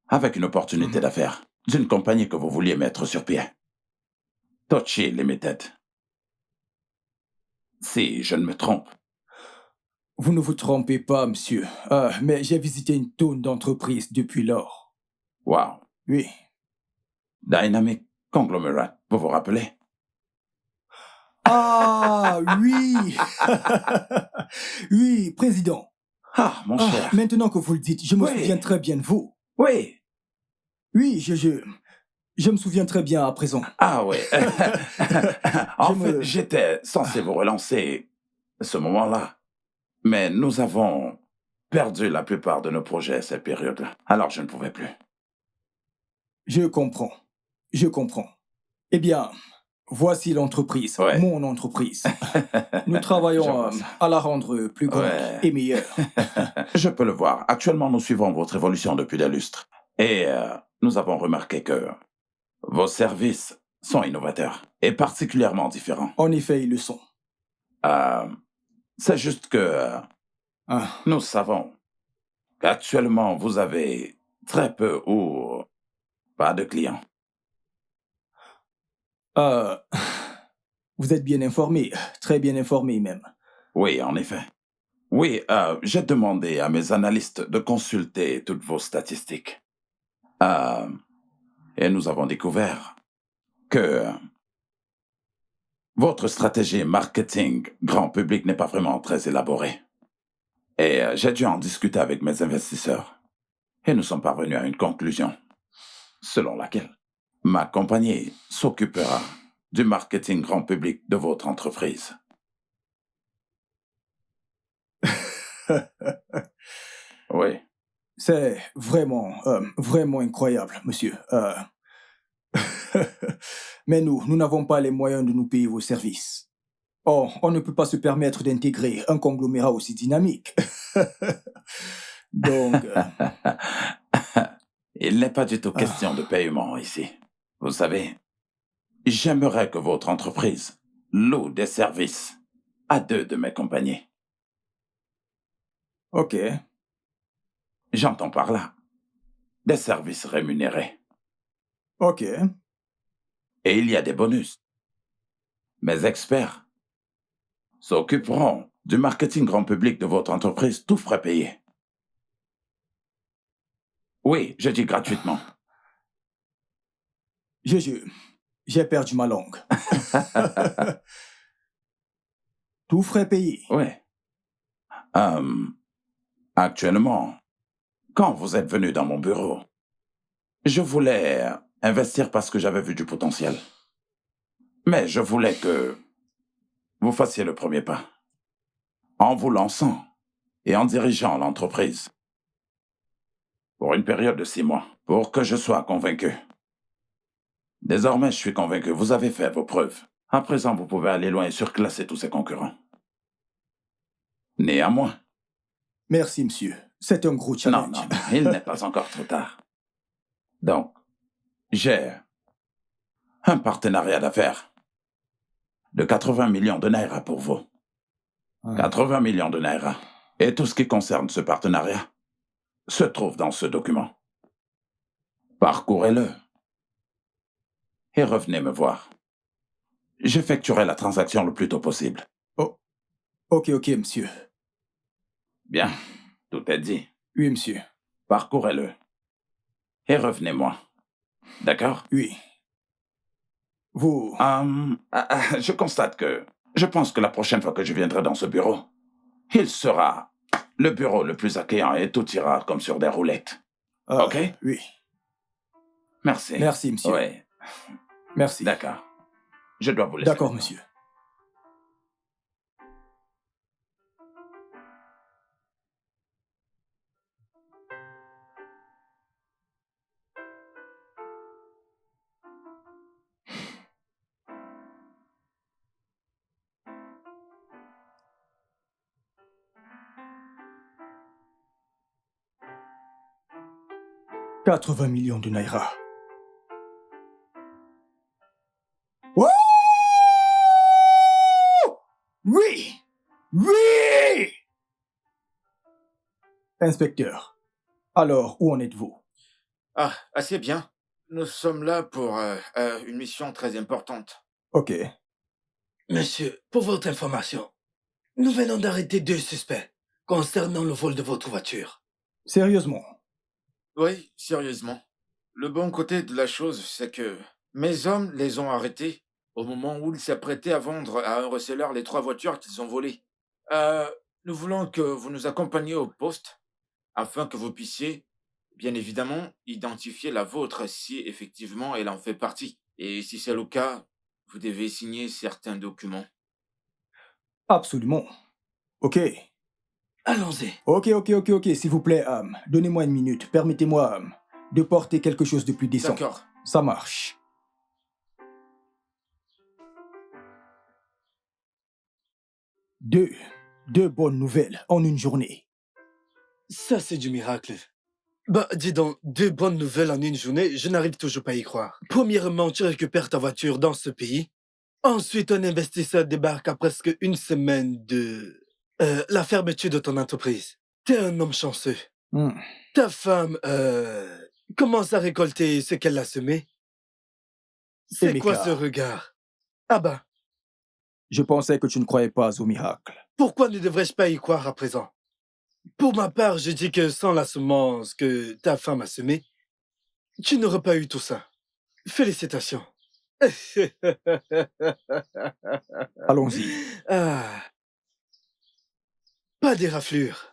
avec une opportunité d'affaires d'une compagnie que vous vouliez mettre sur pied. Tochi Limited. Si je ne me trompe. Vous ne vous trompez pas, monsieur. Mais j'ai visité une tonne d'entreprises depuis lors. Wow. Oui. Dynamic Conglomerate, vous vous rappelez? Ah, oui. Oui, président. Ah, mon cher. Maintenant que vous le dites, je me souviens très bien de vous. Oui. Oui, je me souviens très bien à présent. Ah oui. En fait, j'étais censé vous relancer ce moment-là. Mais nous avons perdu la plupart de nos projets à cette période-là. Alors je ne pouvais plus. Je comprends. Eh bien, voici l'entreprise, mon entreprise. Nous travaillons à la rendre plus grande et meilleure. Je peux le voir. Actuellement, nous suivons votre évolution depuis des lustres. Et nous avons remarqué que vos services sont innovateurs et particulièrement différents. En effet, ils le sont. C'est juste que Ah, nous savons qu'actuellement, vous avez très peu ou pas de clients. euh, vous êtes bien informé, très bien informé même. Oui, en effet. Oui, j'ai demandé à mes analystes de consulter toutes vos statistiques. Et nous avons découvert que votre stratégie marketing grand public n'est pas vraiment très élaborée. Et j'ai dû en discuter avec mes investisseurs. Et nous sommes parvenus à une conclusion, selon laquelle ma compagnie s'occupera du marketing grand public de votre entreprise. Oui. C'est vraiment, vraiment incroyable, monsieur. Mais nous n'avons pas les moyens de nous payer vos services. Oh, on ne peut pas se permettre d'intégrer un conglomérat aussi dynamique. Donc, Il n'est pas du tout question de paiement ici. Vous savez, j'aimerais que votre entreprise loue des services à 2 de mes compagnies. ok, J'entends par là des services rémunérés. ok. Et il y a des bonus. Mes experts s'occuperont du marketing grand public de votre entreprise, tout frais payé. Oui, je dis gratuitement. J'ai perdu ma langue. Tout frais payé. Oui. Actuellement, quand vous êtes venu dans mon bureau, je voulais investir parce que j'avais vu du potentiel. Mais je voulais que vous fassiez le premier pas. En vous lançant et en dirigeant l'entreprise. Pour une période de 6 mois, pour que je sois convaincu. Désormais, je suis convaincu. Vous avez fait vos preuves. À présent, vous pouvez aller loin et surclasser tous ces concurrents. Néanmoins. Merci, monsieur. C'est un gros challenge. Non, il n'est pas encore trop tard. Donc, j'ai un partenariat d'affaires de 80 millions de naira pour vous. 80 millions de naira. Et tout ce qui concerne ce partenariat se trouve dans ce document. Parcourez-le. Et revenez me voir. J'effectuerai la transaction le plus tôt possible. Oh, ok, monsieur. Bien, tout est dit. Oui, monsieur. Parcourez-le. Et revenez-moi. D'accord? Oui. Vous... je constate que... Je pense que la prochaine fois que je viendrai dans ce bureau, il sera le bureau le plus accueillant et tout ira comme sur des roulettes. Ok? Oui. Merci. Merci, monsieur. Oui. Merci. D'accord. Je dois vous laisser. D'accord, monsieur. « 80 millions de naira. » Wouh! Oui! Oui! Inspecteur, alors où en êtes-vous? Ah, assez bien. Nous sommes là pour une mission très importante. Ok. Monsieur, pour votre information, nous venons d'arrêter 2 suspects concernant le vol de votre voiture. Sérieusement? Oui, sérieusement. Le bon côté de la chose, c'est que mes hommes les ont arrêtés au moment où ils s'apprêtaient à vendre à un receleur les 3 voitures qu'ils ont volées. Nous voulons que vous nous accompagniez au poste afin que vous puissiez, bien évidemment, identifier la vôtre si effectivement elle en fait partie. Et si c'est le cas, vous devez signer certains documents. Absolument. Ok. Allons-y. Ok, s'il vous plaît, donnez-moi une minute. Permettez-moi de porter quelque chose de plus décent. D'accord. Ça marche. Deux bonnes nouvelles en une journée. Ça, c'est du miracle. Bah, dis donc, 2 bonnes nouvelles en une journée, je n'arrive toujours pas à y croire. Premièrement, tu récupères ta voiture dans ce pays. Ensuite, un investisseur débarque à presque une semaine de la fermeture de ton entreprise. T'es un homme chanceux. Ta femme commence à récolter ce qu'elle a semé. C'est quoi Emeka, ce regard? Ah bah, je pensais que tu ne croyais pas au miracle. pourquoi ne devrais-je pas y croire à présent? Pour ma part, je dis que sans la semence que ta femme a semée, tu n'aurais pas eu tout ça. Félicitations. Allons-y. Ah, pas des raflures.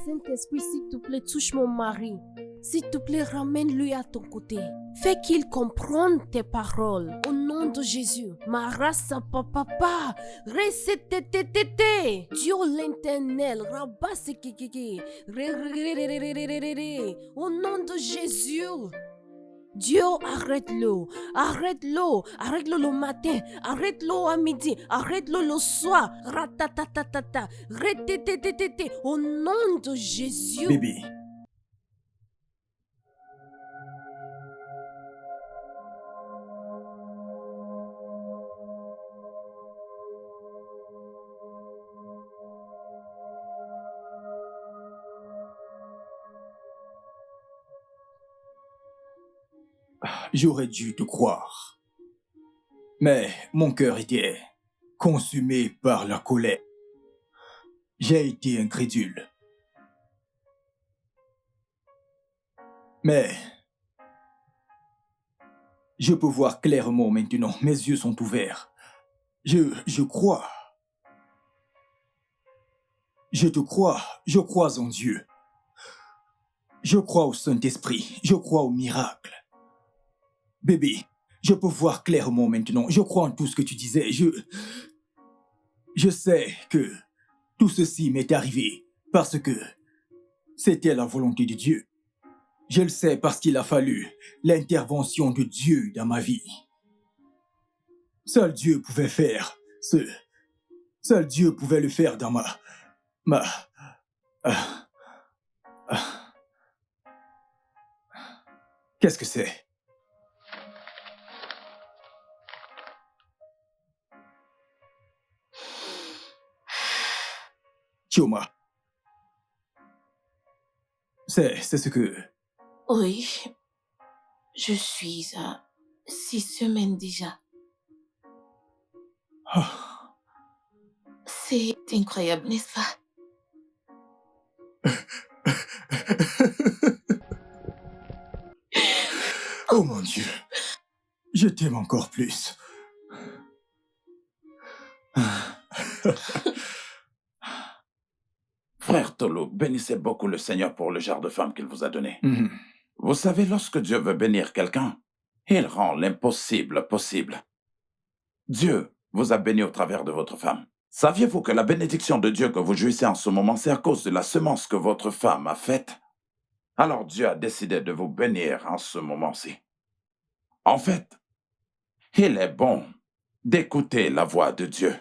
Saint-Esprit, s'il te plaît, touche mon mari. S'il te plaît, ramène-lui à ton côté. Fais qu'il comprenne tes paroles. Au nom de Jésus. Marasa papa. Resetetetete. Dieu l'éternel. Rabasse kikiki. Au nom de Jésus. Dieu, arrête-le, arrête-le, arrête-le le matin, arrête-le à midi, arrête-le le soir, ratatatata, retetetetete, au nom de Jésus. Bébé. J'aurais dû te croire. Mais mon cœur était consumé par la colère. J'ai été incrédule. Mais je peux voir clairement maintenant. Mes yeux sont ouverts. Je crois. Je te crois. Je crois en Dieu. Je crois au Saint-Esprit. Je crois au miracle. Bébé, je peux voir clairement maintenant. Je crois en tout ce que tu disais. Je sais que tout ceci m'est arrivé parce que c'était la volonté de Dieu. Je le sais parce qu'il a fallu l'intervention de Dieu dans ma vie. Seul Dieu pouvait faire ce... Seul Dieu pouvait le faire dans Qu'est-ce que c'est? Chioma. C'est ce que... Oui, je suis à 6 semaines déjà. Oh. C'est incroyable, n'est-ce pas? Oh mon Dieu, je t'aime encore plus. Frère Tolo, bénissez beaucoup le Seigneur pour le genre de femme qu'il vous a donné. Mhm. Vous savez, lorsque Dieu veut bénir quelqu'un, il rend l'impossible possible. Dieu vous a béni au travers de votre femme. Saviez-vous que la bénédiction de Dieu que vous jouissez en ce moment, c'est à cause de la semence que votre femme a faite? Alors Dieu a décidé de vous bénir en ce moment-ci. En fait, il est bon d'écouter la voix de Dieu.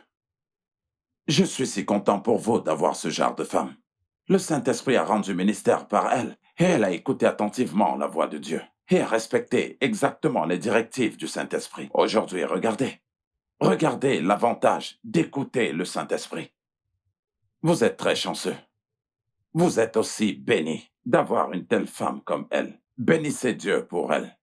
Je suis si content pour vous d'avoir ce genre de femme. Le Saint-Esprit a rendu ministère par elle et elle a écouté attentivement la voix de Dieu. et respecter exactement les directives du Saint-Esprit. Aujourd'hui, regardez. Regardez l'avantage d'écouter le Saint-Esprit. Vous êtes très chanceux. Vous êtes aussi bénis d'avoir une telle femme comme elle. Bénissez Dieu pour elle.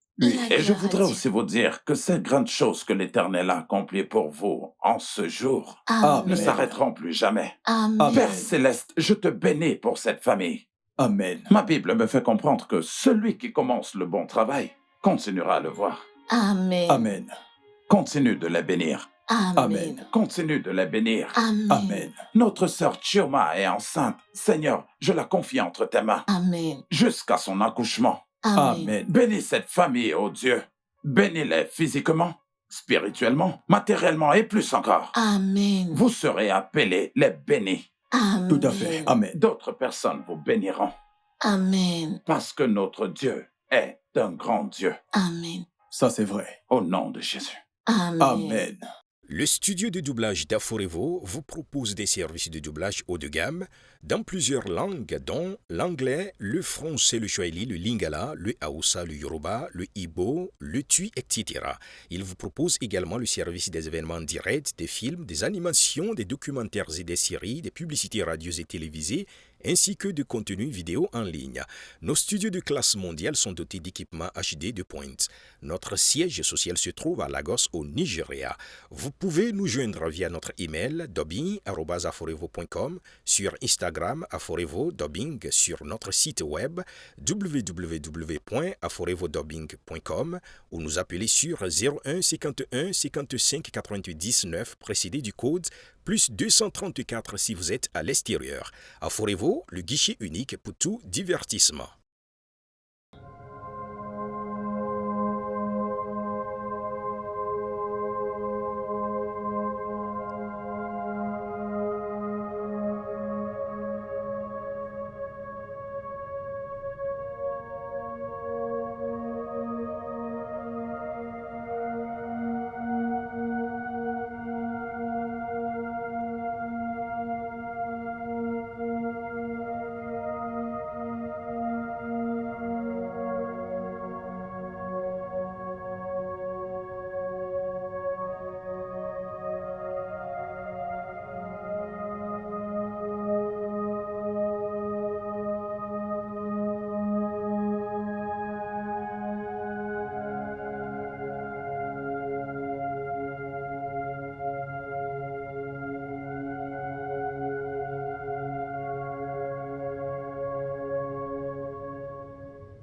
Et je voudrais aussi vous dire que ces grandes choses que l'Éternel a accomplies pour vous en ce jour ne s'arrêteront plus jamais. Amen. Père Céleste, je te bénis pour cette famille. Amen. Ma Bible me fait comprendre que celui qui commence le bon travail continuera à le voir. Amen. Amen. Continue de les bénir. Amen. Continue de les bénir. Amen. Amen. Notre sœur Chioma est enceinte. Seigneur, je la confie entre tes mains Amen. jusqu'à son accouchement. Amen. Bénis cette famille, ô Dieu. Bénis-les physiquement, spirituellement, matériellement et plus encore. Amen. Vous serez appelés les bénis. Amen. Tout à fait. Amen. D'autres personnes vous béniront Amen. parce que notre Dieu est un grand Dieu. Amen. Ça, c'est vrai. Au nom de Jésus. Amen. Amen. Le studio de doublage d'Aforevo vous propose des services de doublage haut de gamme dans plusieurs langues, dont l'anglais, le français, le swahili, le lingala, le hausa, le yoruba, le igbo, le tui, etc. Il vous propose également le service des événements directs, des films, des animations, des documentaires et des séries, des publicités radio et télévisées, ainsi que de contenus vidéo en ligne. Nos studios de classe mondiale sont dotés d'équipements HD de pointe. Notre siège social se trouve à Lagos, au Nigeria. Vous pouvez nous joindre via notre email dubbing@aforevo.com, sur Instagram Aforevo Dubbing, sur notre site web www.aforevodubbing.com ou nous appeler sur 01 51 55 98 9 précédé du code plus 234 si vous êtes à l'extérieur. Aforevo, le guichet unique pour tout divertissement.